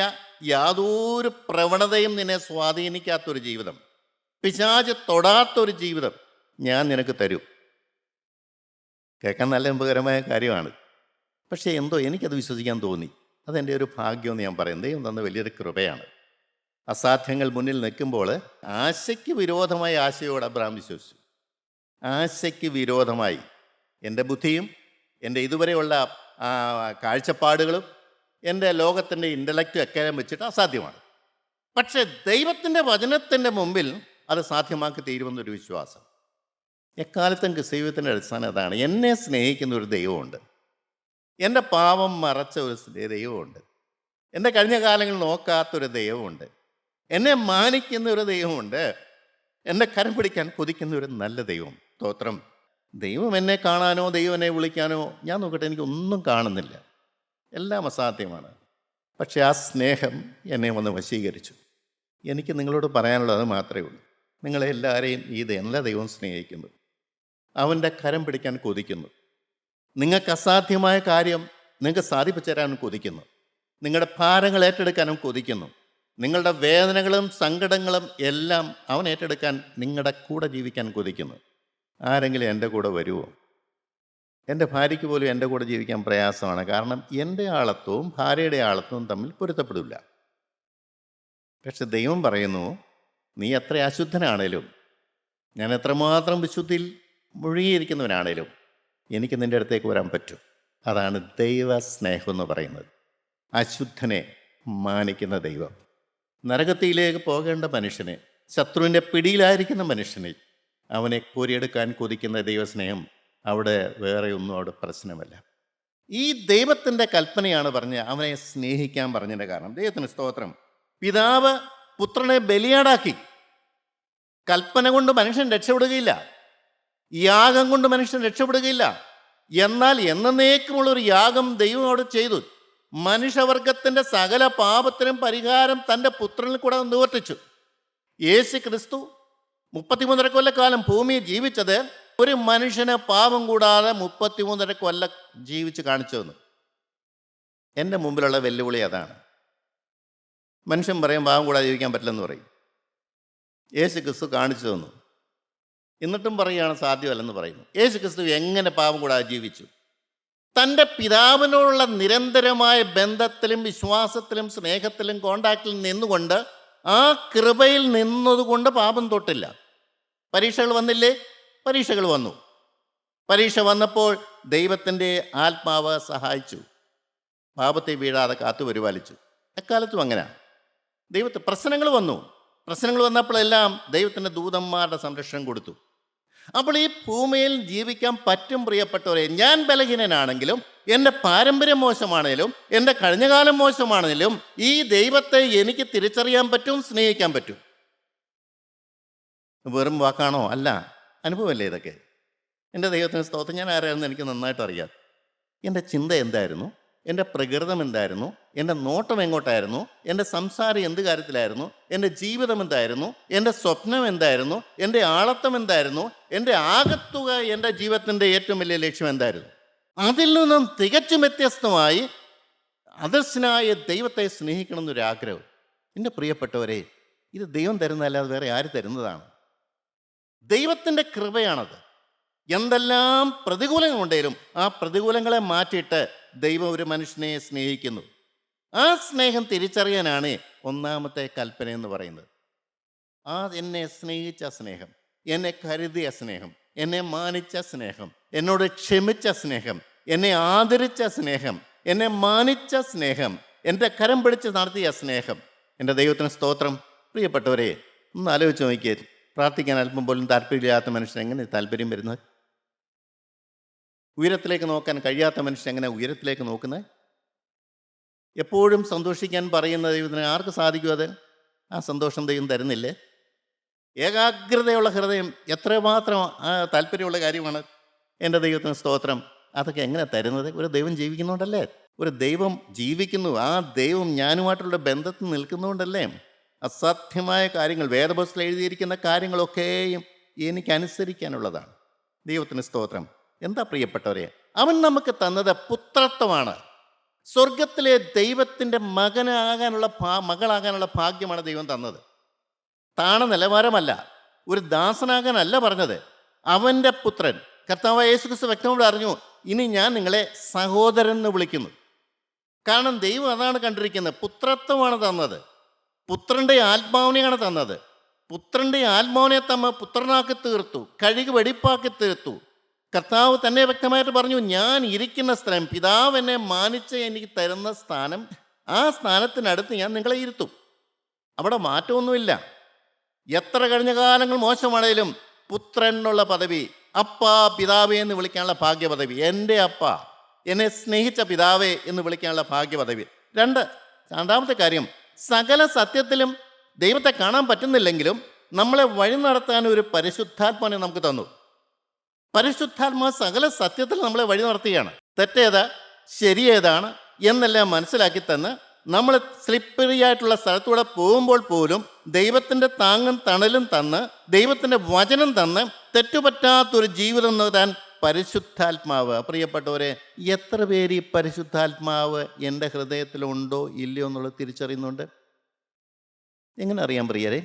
Speaker 2: യാതൊരു പ്രവണതയും നിന്നെ സ്വാധീനിക്കാത്തൊരു ജീവിതം, പിശാച് തൊടാത്തൊരു ജീവിതം ഞാൻ നിനക്ക് തരും. കേൾക്കാൻ നല്ല അത്ഭുതകരമായ കാര്യമാണ്. പക്ഷേ എന്തോ എനിക്കത് വിശ്വസിക്കാൻ തോന്നി. അതെൻ്റെ ഒരു ഭാഗ്യമെന്ന് ഞാൻ പറയും. ദൈവം തന്ന വലിയൊരു കൃപയാണ്. അസാധ്യങ്ങൾ മുന്നിൽ നിൽക്കുമ്പോൾ ആശയ്ക്ക് വിരോധമായി ആശയോട് അബ്രഹാം വിശ്വസിച്ചു. ആശയ്ക്ക് വിരോധമായി എൻ്റെ ബുദ്ധിയും എൻ്റെ ഇതുവരെയുള്ള കാഴ്ചപ്പാടുകളും എൻ്റെ ലോകത്തിൻ്റെ ഇൻ്റലക്റ്റും ഒക്കെ വെച്ചിട്ട് അസാധ്യമാണ്. പക്ഷേ ദൈവത്തിൻ്റെ വചനത്തിൻ്റെ മുമ്പിൽ അത് സാധ്യമാക്കി തീരുമെന്നൊരു വിശ്വാസം. എക്കാലത്തും ക്രിസ്തീയത്തിൻ്റെ അടിസ്ഥാനം അതാണ്. എന്നെ സ്നേഹിക്കുന്ന ഒരു ദൈവമുണ്ട്, എൻ്റെ പാപം മറച്ച ഒരു ദൈവമുണ്ട്, എൻ്റെ കഴിഞ്ഞ കാലങ്ങൾ നോക്കാത്തൊരു ദൈവമുണ്ട്, എന്നെ മാനിക്കുന്ന ഒരു ദൈവമുണ്ട്, എന്നെ കരം പിടിക്കാൻ കൊതിക്കുന്ന ഒരു നല്ല ദൈവം. സ്തോത്രം. ദൈവം എന്നെ കാണാനോ ദൈവം എന്നെ വിളിക്കാനോ ഞാൻ നോക്കട്ടെ, എനിക്കൊന്നും കാണുന്നില്ല, എല്ലാം അസാധ്യമാണ്. പക്ഷെ ആ സ്നേഹം എന്നെ വന്ന് വശീകരിച്ചു. എനിക്ക് നിങ്ങളോട് പറയാനുള്ളത് മാത്രമേ ഉള്ളൂ. നിങ്ങളെ എല്ലാവരെയും ഈ നല്ല ദൈവം സ്നേഹിക്കുന്നു, അവൻ്റെ കരം പിടിക്കാൻ കൊതിക്കുന്നു. നിങ്ങൾക്ക് അസാധ്യമായ കാര്യം നിങ്ങൾക്ക് സാധിപ്പിച്ചു തരാനും കൊതിക്കുന്നു. നിങ്ങളുടെ ഭാരങ്ങൾ ഏറ്റെടുക്കാനും കൊതിക്കുന്നു. നിങ്ങളുടെ വേദനകളും സങ്കടങ്ങളും എല്ലാം അവൻ ഏറ്റെടുക്കാൻ, നിങ്ങളുടെ കൂടെ ജീവിക്കാൻ കൊതിക്കുന്നു. ആരെങ്കിലും എൻ്റെ കൂടെ വരുമോ? എൻ്റെ ഭാര്യയ്ക്ക് പോലും എൻ്റെ കൂടെ ജീവിക്കാൻ പ്രയാസമാണ്. കാരണം എൻ്റെ ആളത്വവും ഭാര്യയുടെ ആളത്വവും തമ്മിൽ പൊരുത്തപ്പെടില്ല. പക്ഷെ ദൈവം പറയുന്നു, നീ എത്ര അശുദ്ധനാണേലും, ഞാൻ എത്രമാത്രം വിശുദ്ധിയിൽ മുഴുകിയിരിക്കുന്നവനാണേലും എനിക്ക് നിൻ്റെ അടുത്തേക്ക് വരാൻ പറ്റും. അതാണ് ദൈവ സ്നേഹം എന്ന് പറയുന്നത്. അശുദ്ധനെ മാനിക്കുന്ന ദൈവം. നരകത്തിയിലേക്ക് പോകേണ്ട മനുഷ്യനെ, ശത്രുവിൻ്റെ പിടിയിലായിരിക്കുന്ന മനുഷ്യനെ, അവനെ കോരിയെടുക്കാൻ കൊതിക്കുന്ന ദൈവസ്നേഹം അവിടെ വേറെ ഒന്നും അവിടെ പ്രശ്നമല്ല. ഈ ദൈവത്തിൻ്റെ കൽപ്പനയാണ് പറഞ്ഞ് അവനെ സ്നേഹിക്കാൻ പറഞ്ഞതിൻ്റെ കാരണം. ദൈവത്തിന് സ്തോത്രം. പിതാവ് പുത്രനെ ബലിയാടാക്കി. കൽപ്പന കൊണ്ട് മനുഷ്യൻ രക്ഷപ്പെടുകയില്ല, യാഗം കൊണ്ട് മനുഷ്യൻ രക്ഷപ്പെടുകയില്ല. എന്നാൽ എന്നേക്കുമുള്ളൊരു യാഗം ദൈവം അവിടെ ചെയ്തു. മനുഷ്യവർഗത്തിൻ്റെ സകല പാപത്തിനും പരിഹാരം തൻ്റെ പുത്രനിൽ കൂടെ നിവർത്തിച്ചു. യേശു ക്രിസ്തു 33 കൊല്ലക്കാലം ഭൂമിയിൽ ജീവിച്ചത് ഒരു മനുഷ്യന് പാപം കൂടാതെ 33 കൊല്ലം ജീവിച്ച് കാണിച്ചു തന്നു. എൻ്റെ മുമ്പിലുള്ള വെല്ലുവിളി അതാണ്. മനുഷ്യൻ പറയും പാപം കൂടാതെ ജീവിക്കാൻ പറ്റില്ലെന്ന് പറയും. യേശു ക്രിസ്തു കാണിച്ചു തന്നു. എന്നിട്ടും പറയുകയാണ് സാധ്യമല്ലെന്ന് പറയുന്നു. യേശു ക്രിസ്തു എങ്ങനെ പാപം കൂടാതെ ജീവിച്ചു? തൻ്റെ പിതാവിനോടുള്ള നിരന്തരമായ ബന്ധത്തിലും വിശ്വാസത്തിലും സ്നേഹത്തിലും കോണ്ടാക്റ്റിലും നിന്നുകൊണ്ട്, ആ കൃപയിൽ നിന്നതുകൊണ്ട് പാപം തൊട്ടില്ല. പരീക്ഷകൾ വന്നില്ലേ? പരീക്ഷകൾ വന്നു. പരീക്ഷ വന്നപ്പോൾ ദൈവത്തിൻ്റെ ആത്മാവ് സഹായിച്ചു, പാപത്തെ വീഴാതെ കാത്തു പരിപാലിച്ചു. എക്കാലത്തും അങ്ങനെ പ്രശ്നങ്ങൾ വന്നു. പ്രശ്നങ്ങൾ വന്നപ്പോഴെല്ലാം ദൈവത്തിൻ്റെ ദൂതന്മാരുടെ സംരക്ഷണം കൊടുത്തു. അപ്പോൾ ഈ ഭൂമിയിൽ ജീവിക്കാൻ പറ്റും പ്രിയപ്പെട്ടവരെ. ഞാൻ ബലഹീനനാണെങ്കിലും, എൻ്റെ പാരമ്പര്യം മോശമാണെങ്കിലും, എൻ്റെ കഴിഞ്ഞകാലം മോശമാണെങ്കിലും, ഈ ദൈവത്തെ എനിക്ക് തിരിച്ചറിയാൻ പറ്റും, സ്നേഹിക്കാൻ പറ്റും. വെറും വാക്കാണോ? അല്ല, അനുഭവമല്ലേ ഇതൊക്കെ. എൻ്റെ ദൈവത്തിന് സ്തോത്രം. ഞാൻ ആരായിരുന്നു എനിക്ക് നന്നായിട്ട് അറിയാം. എൻ്റെ ചിന്ത എന്തായിരുന്നു, എൻ്റെ പ്രകൃതം എന്തായിരുന്നു, എൻ്റെ നോട്ടം എങ്ങോട്ടായിരുന്നു, എൻ്റെ സംസാരം എന്ത് കാര്യത്തിലായിരുന്നു, എൻ്റെ ജീവിതം എന്തായിരുന്നു, എൻ്റെ സ്വപ്നം എന്തായിരുന്നു, എൻ്റെ ആളത്വം എന്തായിരുന്നു, എൻ്റെ ആകത്തുക, എൻ്റെ ജീവിതത്തിൻ്റെ ഏറ്റവും വലിയ ലക്ഷ്യം എന്തായിരുന്നു. അതിൽ നിന്നും തികച്ചും വ്യത്യസ്തമായി അദർശനായ ദൈവത്തെ സ്നേഹിക്കണം എന്നൊരാഗ്രഹം. എൻ്റെ പ്രിയപ്പെട്ടവരെ, ഇത് ദൈവം തരുന്നതല്ലാതെ വേറെ ആര് തരുന്നതാണ്? ദൈവത്തിൻ്റെ കൃപയാണത്. എന്തെല്ലാം പ്രതികൂലങ്ങളുണ്ടെങ്കിലും ആ പ്രതികൂലങ്ങളെ മാറ്റിയിട്ട് ദൈവം ഒരു മനുഷ്യനെ സ്നേഹിക്കുന്നു. ആ സ്നേഹം തിരിച്ചറിയാനാണ് ഒന്നാമത്തെ കൽപ്പന എന്ന് പറയുന്നത്. ആ എന്നെ സ്നേഹിച്ച സ്നേഹം, എന്നെ കരുതിയ സ്നേഹം, എന്നെ മാനിച്ച സ്നേഹം, എന്നോട് ക്ഷമിച്ച സ്നേഹം, എന്നെ ആദരിച്ച സ്നേഹം, എന്നെ മാനിച്ച സ്നേഹം, എൻ്റെ കരം പിടിച്ച് നടത്തിയ സ്നേഹം. എൻ്റെ ദൈവത്തിന് സ്തോത്രം. പ്രിയപ്പെട്ടവരെ, ഒന്ന് ആലോചിച്ച് നോക്കിയേ. പ്രാർത്ഥിക്കാൻ അല്പം പോലും താല്പര്യമില്ലാത്ത മനുഷ്യൻ എങ്ങനെ താല്പര്യം വരുന്നത്? ഉയരത്തിലേക്ക് നോക്കാൻ കഴിയാത്ത മനുഷ്യൻ എങ്ങനെ ഉയരത്തിലേക്ക് നോക്കുന്നത്? എപ്പോഴും സന്തോഷിക്കാൻ പറയുന്ന ദൈവത്തിന് ആർക്ക് സാധിക്കും? അത് ആ സന്തോഷം ദൈവം തരുന്നില്ലേ? ഏകാഗ്രതയുള്ള ഹൃദയം എത്രമാത്രം താല്പര്യമുള്ള കാര്യമാണ്. എൻ്റെ ദൈവത്തിന് സ്തോത്രം. അതൊക്കെ എങ്ങനെ തരുന്നത്? ഒരു ദൈവം ജീവിക്കുന്നുണ്ടല്ലേ. ഒരു ദൈവം ജീവിക്കുന്നു. ആ ദൈവം ഞാനുമായിട്ടുള്ള ബന്ധത്തിൽ നിൽക്കുന്നതുകൊണ്ടല്ലേ. അസാധ്യമായ കാര്യങ്ങൾ, വേദപുസ്തകത്തിൽ എഴുതിയിരിക്കുന്ന കാര്യങ്ങളൊക്കെയും എനിക്ക് അനുസരിക്കാനുള്ളതാണ്. ദൈവത്തിന് സ്തോത്രം. എന്താ പ്രിയപ്പെട്ടവരെ, അവൻ നമുക്ക് തന്നത് പുത്രത്വമാണ്. സ്വർഗത്തിലെ ദൈവത്തിൻ്റെ മകനാകാനുള്ള മകളാകാനുള്ള ഭാഗ്യമാണ് ദൈവം തന്നത്. താണ നിലവാരമല്ല, ഒരു ദാസനാകാനല്ല പറഞ്ഞത്. അവൻ്റെ പുത്രൻ കർത്താവായ യേശുക്രിസ്തു വ്യക്തമായി അറിഞ്ഞു, ഇനി ഞാൻ നിങ്ങളെ സഹോദരൻ എന്ന് വിളിക്കുന്നു. കാരണം ദൈവം അതാണ് കണ്ടിരിക്കുന്നത്. പുത്രത്വമാണ് തന്നത്, പുത്രൻ്റെ ആത്മാവിനെയാണ് തന്നത്. പുത്രൻ്റെ ആത്മാവിനെ പുത്രനാക്കി തീർത്തു, കഴുകി വെടിപ്പാക്കി തീർത്തു. കർത്താവ് തന്നെ വ്യക്തമായിട്ട് പറഞ്ഞു, ഞാൻ ഇരിക്കുന്ന സ്ഥലം, പിതാവ് എന്നെ മാനിച്ച് എനിക്ക് തരുന്ന സ്ഥാനം, ആ സ്ഥാനത്തിനടുത്ത് ഞാൻ നിങ്ങളെ ഇരുത്തും. അവിടെ മാറ്റമൊന്നുമില്ല. എത്ര കഴിഞ്ഞ കാലങ്ങൾ മോശമാണേലും പുത്രൻ എന്നുള്ള പദവി, അപ്പ പിതാവേ എന്ന് വിളിക്കാനുള്ള ഭാഗ്യപദവി, എൻ്റെ അപ്പ, എന്നെ സ്നേഹിച്ച പിതാവേ എന്ന് വിളിക്കാനുള്ള ഭാഗ്യപദവി. രണ്ടാമത്തെ കാര്യം, സകല സത്യത്തിലും ദൈവത്തെ കാണാൻ പറ്റുന്നില്ലെങ്കിലും നമ്മളെ വഴി നടത്താൻ ഒരു പരിശുദ്ധാത്മാവിനെ നമുക്ക് തന്നു. പരിശുദ്ധാത്മാ സകല സത്യത്തിൽ നമ്മളെ വഴി നടത്തുകയാണ്. തെറ്റേതാ ശരിയേതാണ് എന്നെല്ലാം മനസ്സിലാക്കി തന്ന് നമ്മൾ സ്ലിപ്പറി ആയിട്ടുള്ള സ്ഥലത്തൂടെ പോകുമ്പോൾ പോലും ദൈവത്തിൻ്റെ താങ്ങും തണലും തന്ന്, ദൈവത്തിൻ്റെ വചനം തന്ന് തെറ്റുപറ്റാത്തൊരു ജീവിതം നേടാൻ പരിശുദ്ധാത്മാവ്. പ്രിയപ്പെട്ടവരെ, എത്ര പേര് ഈ പരിശുദ്ധാത്മാവ് എൻ്റെ ഹൃദയത്തിലുണ്ടോ ഇല്ലയോ എന്നുള്ളത് തിരിച്ചറിയുന്നുണ്ട്? എങ്ങനെ അറിയാൻ പ്രിയരെ?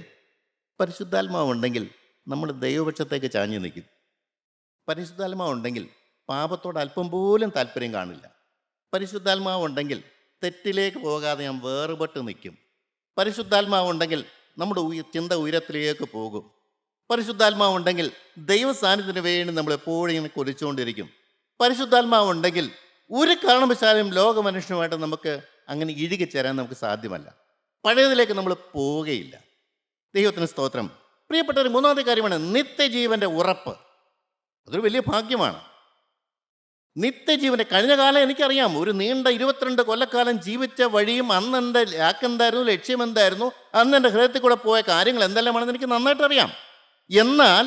Speaker 2: പരിശുദ്ധാത്മാവ് ഉണ്ടെങ്കിൽ നമ്മൾ ദൈവപക്ഷത്തേക്ക് ചാഞ്ഞു നിൽക്കും. പരിശുദ്ധാത്മാവ് ഉണ്ടെങ്കിൽ പാപത്തോട് അല്പം പോലും താല്പര്യം കാണില്ല. പരിശുദ്ധാത്മാവ് ഉണ്ടെങ്കിൽ തെറ്റിലേക്ക് പോകാതെ ഞാൻ വേറുപെട്ട് നിൽക്കും. പരിശുദ്ധാത്മാവ് ഉണ്ടെങ്കിൽ നമ്മുടെ ചിന്ത ഉയരത്തിലേക്ക് പോകും. പരിശുദ്ധാത്മാവ് ഉണ്ടെങ്കിൽ ദൈവ സാന്നിധ്യത്തിന് വേണ്ടി നമ്മൾ എപ്പോഴും ഇങ്ങനെ കൊതിച്ചുകൊണ്ടിരിക്കും. പരിശുദ്ധാത്മാവ് ഉണ്ടെങ്കിൽ ഒരു കാരണവശാലും ലോകമനുഷ്യനുമായിട്ട് നമുക്ക് അങ്ങനെ ഇഴുകിച്ചേരാൻ നമുക്ക് സാധ്യമല്ല. പഴയതിലേക്ക് നമ്മൾ പോവുകയില്ല. ദൈവത്തിന് സ്തോത്രം. പ്രിയപ്പെട്ടവർ, മൂന്നാമത്തെ കാര്യമാണ് നിത്യജീവൻ്റെ ഉറപ്പ്. അതൊരു വലിയ ഭാഗ്യമാണ്. നിത്യജീവൻ്റെ കഴിഞ്ഞ കാലം എനിക്കറിയാം. ഒരു നീണ്ട 22 കൊല്ലക്കാലം ജീവിച്ച വഴിയും അന്ന് എൻ്റെ ലാക്കെന്തായിരുന്നു, ലക്ഷ്യം എന്തായിരുന്നു, അന്ന് എൻ്റെ ഹൃദയത്തിൽ കൂടെ പോയ കാര്യങ്ങൾ എന്തെല്ലാമാണെന്ന് എനിക്ക് നന്നായിട്ട് അറിയാം. എന്നാൽ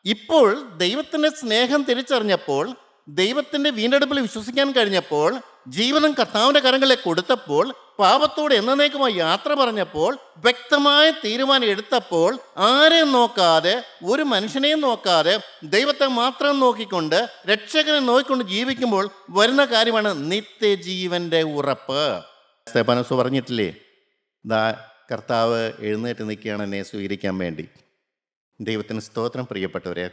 Speaker 2: ഇപ്പോൾ ദൈവത്തിൻ്റെ സ്നേഹം തിരിച്ചറിഞ്ഞപ്പോൾ, ദൈവത്തിൻ്റെ വീണ്ടെടുപ്പിൽ വിശ്വസിക്കാൻ കഴിഞ്ഞപ്പോൾ, ജീവിതം കർത്താവിൻ്റെ കരങ്ങളിൽ കൊടുത്തപ്പോൾ, പാപത്തോട് എന്നേക്കുമായി യാത്ര പറഞ്ഞപ്പോൾ, വ്യക്തമായ തീരുമാനം എടുത്തപ്പോൾ, ആരെയും നോക്കാതെ, ഒരു മനുഷ്യനെയും നോക്കാതെ, ദൈവത്തെ മാത്രം നോക്കിക്കൊണ്ട്, രക്ഷകനെ നോക്കിക്കൊണ്ട് ജീവിക്കുമ്പോൾ വരുന്ന കാര്യമാണ് നിത്യജീവൻ്റെ ഉറപ്പ്. സ്തെഫാനോസ് പറഞ്ഞിട്ടില്ലേ, ദാ കർത്താവ് എഴുന്നേറ്റ് നിൽക്കുകയാണ് എന്നെ സ്വീകരിക്കാൻ വേണ്ടി. ദൈവത്തിന് സ്തോത്രം. പ്രിയപ്പെട്ടവരെ,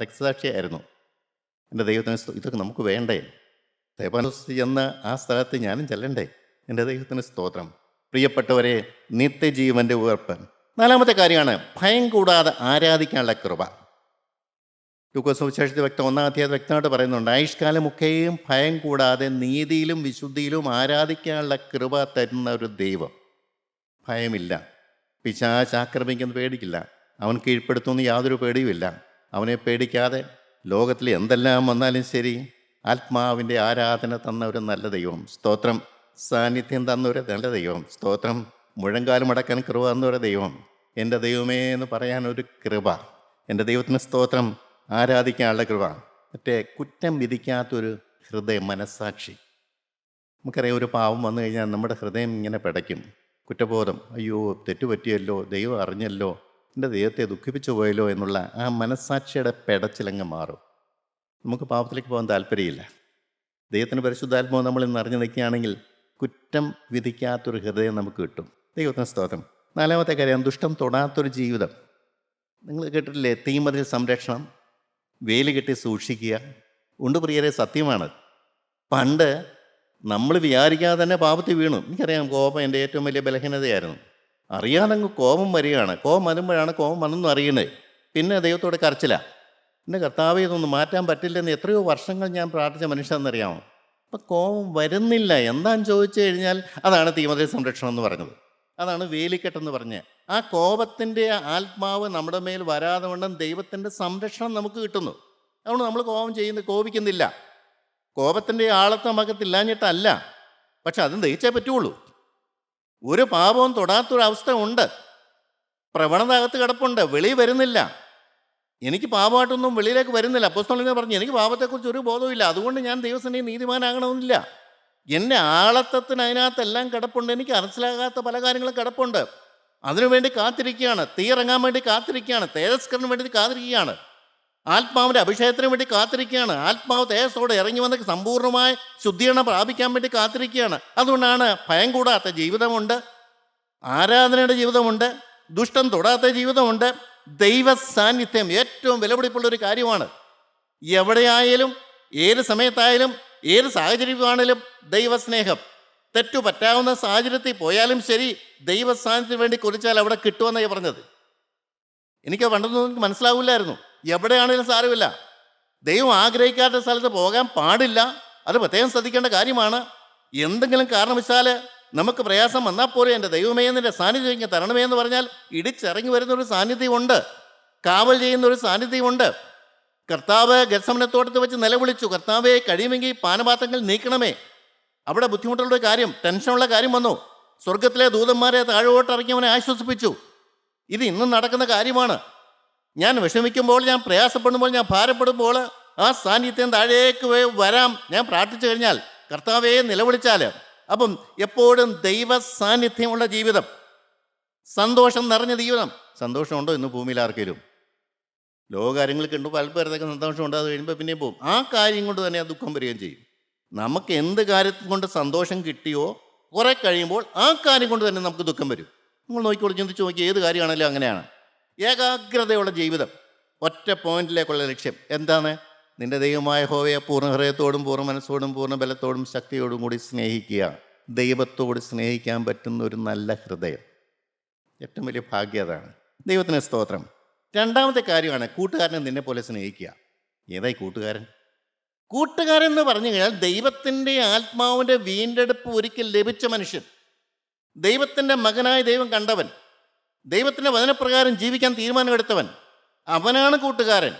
Speaker 2: രക്തസാക്ഷിയായിരുന്നു എൻ്റെ ദൈവത്തിന്. ഇതൊക്കെ നമുക്ക് വേണ്ടേ? സ്തെഫാനോസ് ചെന്ന ആ സ്ഥലത്ത് ഞാനും ചെല്ലണ്ടേ? എൻ്റെ ദൈവത്തിന് സ്തോത്രം. പ്രിയപ്പെട്ടവരെ, നിത്യജീവൻ്റെ ഉറപ്പ്. നാലാമത്തെ കാര്യമാണ് ഭയം കൂടാതെ ആരാധിക്കാനുള്ള കൃപ. ലൂക്കോസ് സുവിശേഷത്തിൽ 1-ാം അധ്യായത്തിൽ വ്യക്തമായിട്ട് പറയുന്നുണ്ട്, ആയുഷ്കാലമൊക്കെയും ഭയം കൂടാതെ നീതിയിലും വിശുദ്ധിയിലും ആരാധിക്കാനുള്ള കൃപ തരുന്ന ഒരു ദൈവം. ഭയമില്ല. പിശാച് ആക്രമിക്കുന്നത് പേടിക്കില്ല. അവൻ കീഴ്പ്പെടുത്തുമെന്ന് യാതൊരു പേടിയുമില്ല. അവനെ പേടിക്കാതെ ലോകത്തിൽ എന്തെല്ലാം വന്നാലും ശരി, ആത്മാവിൻ്റെ ആരാധന തന്ന ഒരു നല്ല ദൈവം. സ്തോത്രം. സാന്നിധ്യം തന്ന ഒരു നല്ല ദൈവം. സ്തോത്രം. മുഴങ്കാലും അടക്കാൻ കൃപ തന്നൊരു ദൈവം. എൻ്റെ ദൈവമേ എന്ന് പറയാനൊരു കൃപ. എൻ്റെ ദൈവത്തിന് സ്തോത്രം. ആരാധിക്കാനുള്ള കൃപ. മറ്റേ കുറ്റം വിധിക്കാത്തൊരു ഹൃദയം, മനസ്സാക്ഷി. നമുക്കറിയാം, ഒരു പാവം വന്നു കഴിഞ്ഞാൽ നമ്മുടെ ഹൃദയം ഇങ്ങനെ പിടയ്ക്കും. കുറ്റബോധം, അയ്യോ തെറ്റുപറ്റിയല്ലോ, ദൈവം അറിഞ്ഞല്ലോ, എൻ്റെ ദൈവത്തെ ദുഃഖിപ്പിച്ചു പോയല്ലോ എന്നുള്ള ആ മനസ്സാക്ഷിയുടെ പെടച്ചിലങ്ങ് മാറും. നമുക്ക് പാപത്തിലേക്ക് പോകാൻ താല്പര്യമില്ല. ദൈവത്തിന് പരിശുദ്ധാത്മാവ് നമ്മൾ ഇന്ന് അറിഞ്ഞു നിൽക്കുകയാണെങ്കിൽ കുറ്റം വിധിക്കാത്തൊരു ഹൃദയം നമുക്ക് കിട്ടും. ദൈവത്തിന് സ്തോത്രം. നാലാമത്തെ കാര്യം, ദുഷ്ടം തൊടാത്തൊരു ജീവിതം. നിങ്ങൾ കേട്ടിട്ടില്ലേ, തീമതിൽ സംരക്ഷണം, വേലി കെട്ടി സൂക്ഷിക്കുക. ഉണ്ട് പ്രിയരെ, സത്യമാണ്. പണ്ട് നമ്മൾ വിചാരിക്കാതെ തന്നെ പാപത്തിൽ വീണു. എനിക്കറിയാം, കോപം എൻ്റെ ഏറ്റവും വലിയ ബലഹീനതയായിരുന്നു. അറിയാതങ്ങ് കോപം വരികയാണ്. കോപം വരുമ്പോഴാണ് കോപം വന്നെന്ന് അറിയുന്നത്. പിന്നെ ദൈവത്തോടെ കരച്ചില്ല. എൻ്റെ കർത്താവെ, ഇതൊന്നും മാറ്റാൻ പറ്റില്ലെന്ന് എത്രയോ വർഷങ്ങൾ ഞാൻ പ്രാർത്ഥിച്ച മനുഷ്യനെന്നറിയാമോ. അപ്പം കോപം വരുന്നില്ല. എന്താണെന്ന് ചോദിച്ചു കഴിഞ്ഞാൽ അതാണ് തീമതിൽ സംരക്ഷണം എന്ന് പറഞ്ഞത്. അതാണ് വേലിക്കെട്ടെന്ന് പറഞ്ഞ്. ആ കോപത്തിൻ്റെ ആത്മാവ് നമ്മുടെ മേൽ വരാതെ കൊണ്ടും ദൈവത്തിൻ്റെ സംരക്ഷണം നമുക്ക് കിട്ടുന്നു. അതുകൊണ്ട് നമ്മൾ കോപിക്കുന്നില്ല. കോപത്തിൻ്റെ ആളത്തെ നമുക്കത്തില്ലാഞ്ഞിട്ടല്ല, പക്ഷെ അതും ദഹിച്ചേ പറ്റുള്ളൂ. ഒരു പാപവും തൊടാത്തൊരവസ്ഥ ഉണ്ട്. പ്രവണത അകത്ത് കിടപ്പുണ്ട്, വെളി വരുന്നില്ല. എനിക്ക് പാപമായിട്ടൊന്നും വെളിയിലേക്ക് വരുന്നില്ല. അപ്പോസ്തലൻ പറഞ്ഞു, എനിക്ക് പാപത്തെക്കുറിച്ച് ഒരു ബോധവുമില്ല, അതുകൊണ്ട് ഞാൻ ദൈവസന്നിധിയിൽ നീതിമാനാകണമെന്നില്ല. എൻ്റെ ആളത്വത്തിന് അതിനകത്തെല്ലാം കിടപ്പുണ്ട്. എനിക്ക് മനസ്സിലാകാത്ത പല കാര്യങ്ങളും കിടപ്പുണ്ട്. അതിനുവേണ്ടി കാത്തിരിക്കുകയാണ്. തീ ഇറങ്ങാൻ വേണ്ടി കാത്തിരിക്കുകയാണ്. തേജസ്കരന് വേണ്ടി കാത്തിരിക്കുകയാണ്. ആത്മാവിൻ്റെ അഭിഷേകത്തിന് വേണ്ടി കാത്തിരിക്കുകയാണ്. ആത്മാവ് തേജസ്സോടെ ഇറങ്ങി വന്ന് സമ്പൂർണ്ണമായ ശുദ്ധീകരണം പ്രാപിക്കാൻ വേണ്ടി കാത്തിരിക്കുകയാണ്. അതുകൊണ്ടാണ് ഭയം കൂടാത്ത ജീവിതമുണ്ട്, ആരാധനയുടെ ജീവിതമുണ്ട്, ദുഷ്ടം തൊടാത്ത ജീവിതമുണ്ട്. ദൈവ സാന്നിധ്യം ഏറ്റവും വിലപിടിപ്പുള്ളൊരു കാര്യമാണ്. എവിടെയായാലും ഏത് സമയത്തായാലും ഏത് സാഹചര്യമാണെങ്കിലും ദൈവസ്നേഹം. തെറ്റു പറ്റാവുന്ന സാഹചര്യത്തിൽ പോയാലും ശരി, ദൈവ സാന്നിധ്യത്തിന് വേണ്ടി കുറിച്ചാൽ അവിടെ കിട്ടുമെന്നാണ് പറഞ്ഞത്. എനിക്ക് പണ്ടൊന്നും മനസ്സിലാവില്ലായിരുന്നു. എവിടെയാണെങ്കിലും സാരമില്ല, ദൈവം ആഗ്രഹിക്കാത്ത സ്ഥലത്ത് പോകാൻ പാടില്ല. അത് പ്രത്യേകം ശ്രദ്ധിക്കേണ്ട കാര്യമാണ്. എന്തെങ്കിലും കാരണവശാൽ നമുക്ക് പ്രയാസം വന്നാൽ പോലും എൻ്റെ ദൈവമേ നിൻ്റെ സാന്നിധ്യം ഇങ്ങനെ തരണമേ എന്ന് പറഞ്ഞാൽ ഇടിച്ചിറങ്ങി വരുന്നൊരു സാന്നിധ്യമുണ്ട്, കാവൽ ചെയ്യുന്നൊരു സാന്നിധ്യമുണ്ട്. കർത്താവ് ഗത്സമനത്തോട്ടത്ത് വെച്ച് നിലവിളിച്ചു, കർത്താവെ കഴിയുമെങ്കിൽ പാനപാത്രങ്ങൾ നീക്കണമേ. അവിടെ ബുദ്ധിമുട്ടുള്ള കാര്യം, ടെൻഷനുള്ള കാര്യം വന്നു. സ്വർഗത്തിലെ ദൂതന്മാരെ താഴോട്ട് ഇറക്കി അവനെ ആശ്വസിപ്പിച്ചു. ഇത് ഇന്നും നടക്കുന്ന കാര്യമാണ്. ഞാൻ വിഷമിക്കുമ്പോൾ, ഞാൻ പ്രയാസപ്പെടുമ്പോൾ, ഞാൻ ഭാരപ്പെടുമ്പോൾ ആ സാന്നിധ്യം താഴേക്ക് വരാം. ഞാൻ പ്രാർത്ഥിച്ചു കഴിഞ്ഞാൽ, കർത്താവെ നിലവിളിച്ചാൽ, അപ്പം എപ്പോഴും ദൈവ സാന്നിധ്യമുള്ള ജീവിതം, സന്തോഷം നിറഞ്ഞ ജീവിതം. സന്തോഷമുണ്ടോ ഇന്ന് ഭൂമിയിൽ ആർക്കെങ്കിലും? ലോകകാര്യങ്ങൾ കണ്ടു പലപ്പോഴത്തേക്ക് സന്തോഷമുണ്ട്, അത് കഴിയുമ്പോൾ പിന്നെയും പോകും. ആ കാര്യം കൊണ്ട് തന്നെ ആ ദുഃഖം വരികയും ചെയ്യും. നമുക്ക് എന്ത് കാര്യത്തിൽ കൊണ്ട് സന്തോഷം കിട്ടിയോ കുറെ കഴിയുമ്പോൾ ആ കാര്യം കൊണ്ട് തന്നെ നമുക്ക് ദുഃഖം വരും. നിങ്ങൾ നോക്കിക്കോളൂ, ചിന്തിച്ച് നോക്കി, ഏത് കാര്യമാണെങ്കിലും അങ്ങനെയാണ്. ഏകാഗ്രതയുള്ള ജീവിതം, ഒറ്റ പോയിന്റിലേക്കുള്ള ലക്ഷ്യം എന്താണ്? നിന്റെ ദൈവമായ യഹോവയെ പൂർണ്ണ ഹൃദയത്തോടും പൂർണ്ണ മനസ്സോടും പൂർണ്ണ ബലത്തോടും ശക്തിയോടും കൂടി സ്നേഹിക്കുക. ദൈവത്തോട് സ്നേഹിക്കാൻ പറ്റുന്ന ഒരു നല്ല ഹൃദയം, ഏറ്റവും വലിയ ഭാഗ്യം അതാണ്. ദൈവത്തിന് സ്തോത്രം. രണ്ടാമത്തെ കാര്യമാണ് കൂട്ടുകാരനെ നിന്നെ പോലെ സ്നേഹിക്കുക. ഏതായി കൂട്ടുകാരൻ? കൂട്ടുകാരൻ എന്ന് പറഞ്ഞു കഴിഞ്ഞാൽ ദൈവത്തിൻ്റെ ആത്മാവിൻ്റെ വീണ്ടെടുപ്പ് ഒരിക്കൽ ലഭിച്ച മനുഷ്യൻ, ദൈവത്തിൻ്റെ മകനായ ദൈവം കണ്ടവൻ, ദൈവത്തിൻ്റെ വചനപ്രകാരം ജീവിക്കാൻ തീരുമാനമെടുത്തവൻ, അവനാണ് കൂട്ടുകാരൻ.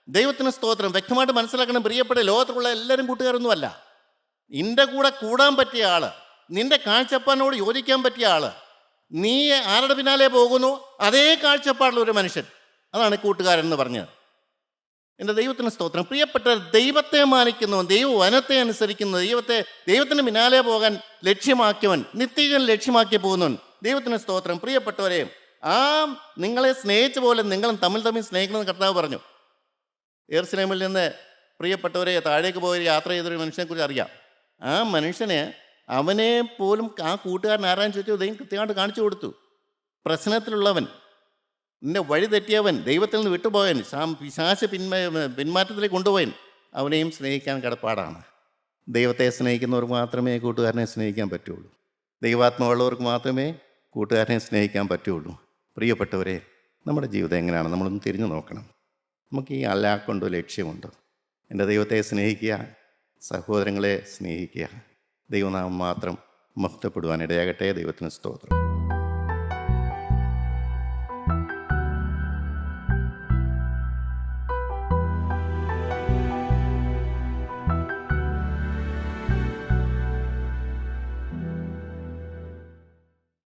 Speaker 2: ദൈവത്തിന് സ്തോത്രം. വ്യക്തമായിട്ട് മനസ്സിലാക്കണം പ്രിയപ്പെട്ട, ലോകത്തിലുള്ള എല്ലാവരും കൂട്ടുകാരൊന്നുമല്ല. നിന്റെ കൂടെ കൂടാൻ പറ്റിയ ആള്, നിന്റെ കാഴ്ചപ്പാടിനോട് യോജിക്കാൻ പറ്റിയ ആള്, നീ ആരുടെ പിന്നാലെ പോകുന്നു അതേ കാഴ്ചപ്പാടുള്ള ഒരു മനുഷ്യൻ, അതാണ് കൂട്ടുകാരൻ എന്ന് പറഞ്ഞത്. എൻ്റെ ദൈവത്തിന് സ്തോത്രം. പ്രിയപ്പെട്ട, ദൈവത്തെ മാനിക്കുന്നവൻ, ദൈവവചനത്തെ അനുസരിക്കുന്ന, ദൈവത്തിന് പിന്നാലെ പോകാൻ ലക്ഷ്യമാക്കിയവൻ, നിത്യജീവൻ ലക്ഷ്യമാക്കി പോകുന്നവൻ, ദൈവത്തിന് സ്തോത്രം. പ്രിയപ്പെട്ടവരെ, ആ നിങ്ങളെ സ്നേഹിച്ച പോലെ നിങ്ങളും തമ്മിൽ സ്നേഹിക്കണമെന്ന് കർത്താവ് പറഞ്ഞു. യെരുശലേമിൽ നിന്ന് പ്രിയപ്പെട്ടവരെ താഴേക്ക് പോയി യാത്ര ചെയ്തൊരു മനുഷ്യനെക്കുറിച്ച് അറിയാം. ആ മനുഷ്യന് അവനെ പോലും ആ കൂട്ടുകാരൻ ആരാന്ന് ചോദിച്ചു ദൈവം കൃത്യമായിട്ട് കാണിച്ചു കൊടുത്തു. പ്രശ്നത്തിലുള്ളവൻ, നിന്നെ വഴി തെറ്റിയവൻ, ദൈവത്തിൽ നിന്ന് വിട്ടുപോയവൻ, പിശാച പിന്മാറ്റത്തിലേക്ക് കൊണ്ടുപോയൻ, അവനെയും സ്നേഹിക്കാൻ കടപ്പാടാണ്. ദൈവത്തെ സ്നേഹിക്കുന്നവർക്ക് മാത്രമേ കൂട്ടുകാരനെ സ്നേഹിക്കാൻ പറ്റുള്ളൂ. ദൈവാത്മാവുള്ളവർക്ക് മാത്രമേ കൂട്ടുകാരനെ സ്നേഹിക്കാൻ പറ്റുള്ളൂ. പ്രിയപ്പെട്ടവരെ, നമ്മുടെ ജീവിതം എങ്ങനെയാണ്? നമ്മളൊന്ന് തിരിഞ്ഞു നോക്കണം. നമുക്ക് ഈ അല്ലാക്കൊണ്ടോ ലക്ഷ്യമുണ്ടോ? എൻ്റെ ദൈവത്തെ സ്നേഹിക്കുക, സഹോദരങ്ങളെ സ്നേഹിക്കുക. ദൈവനാമം മാത്രം മഹത്വപ്പെടുവാൻ ഇടയാകട്ടെ. ദൈവത്തിന് സ്തോത്രം.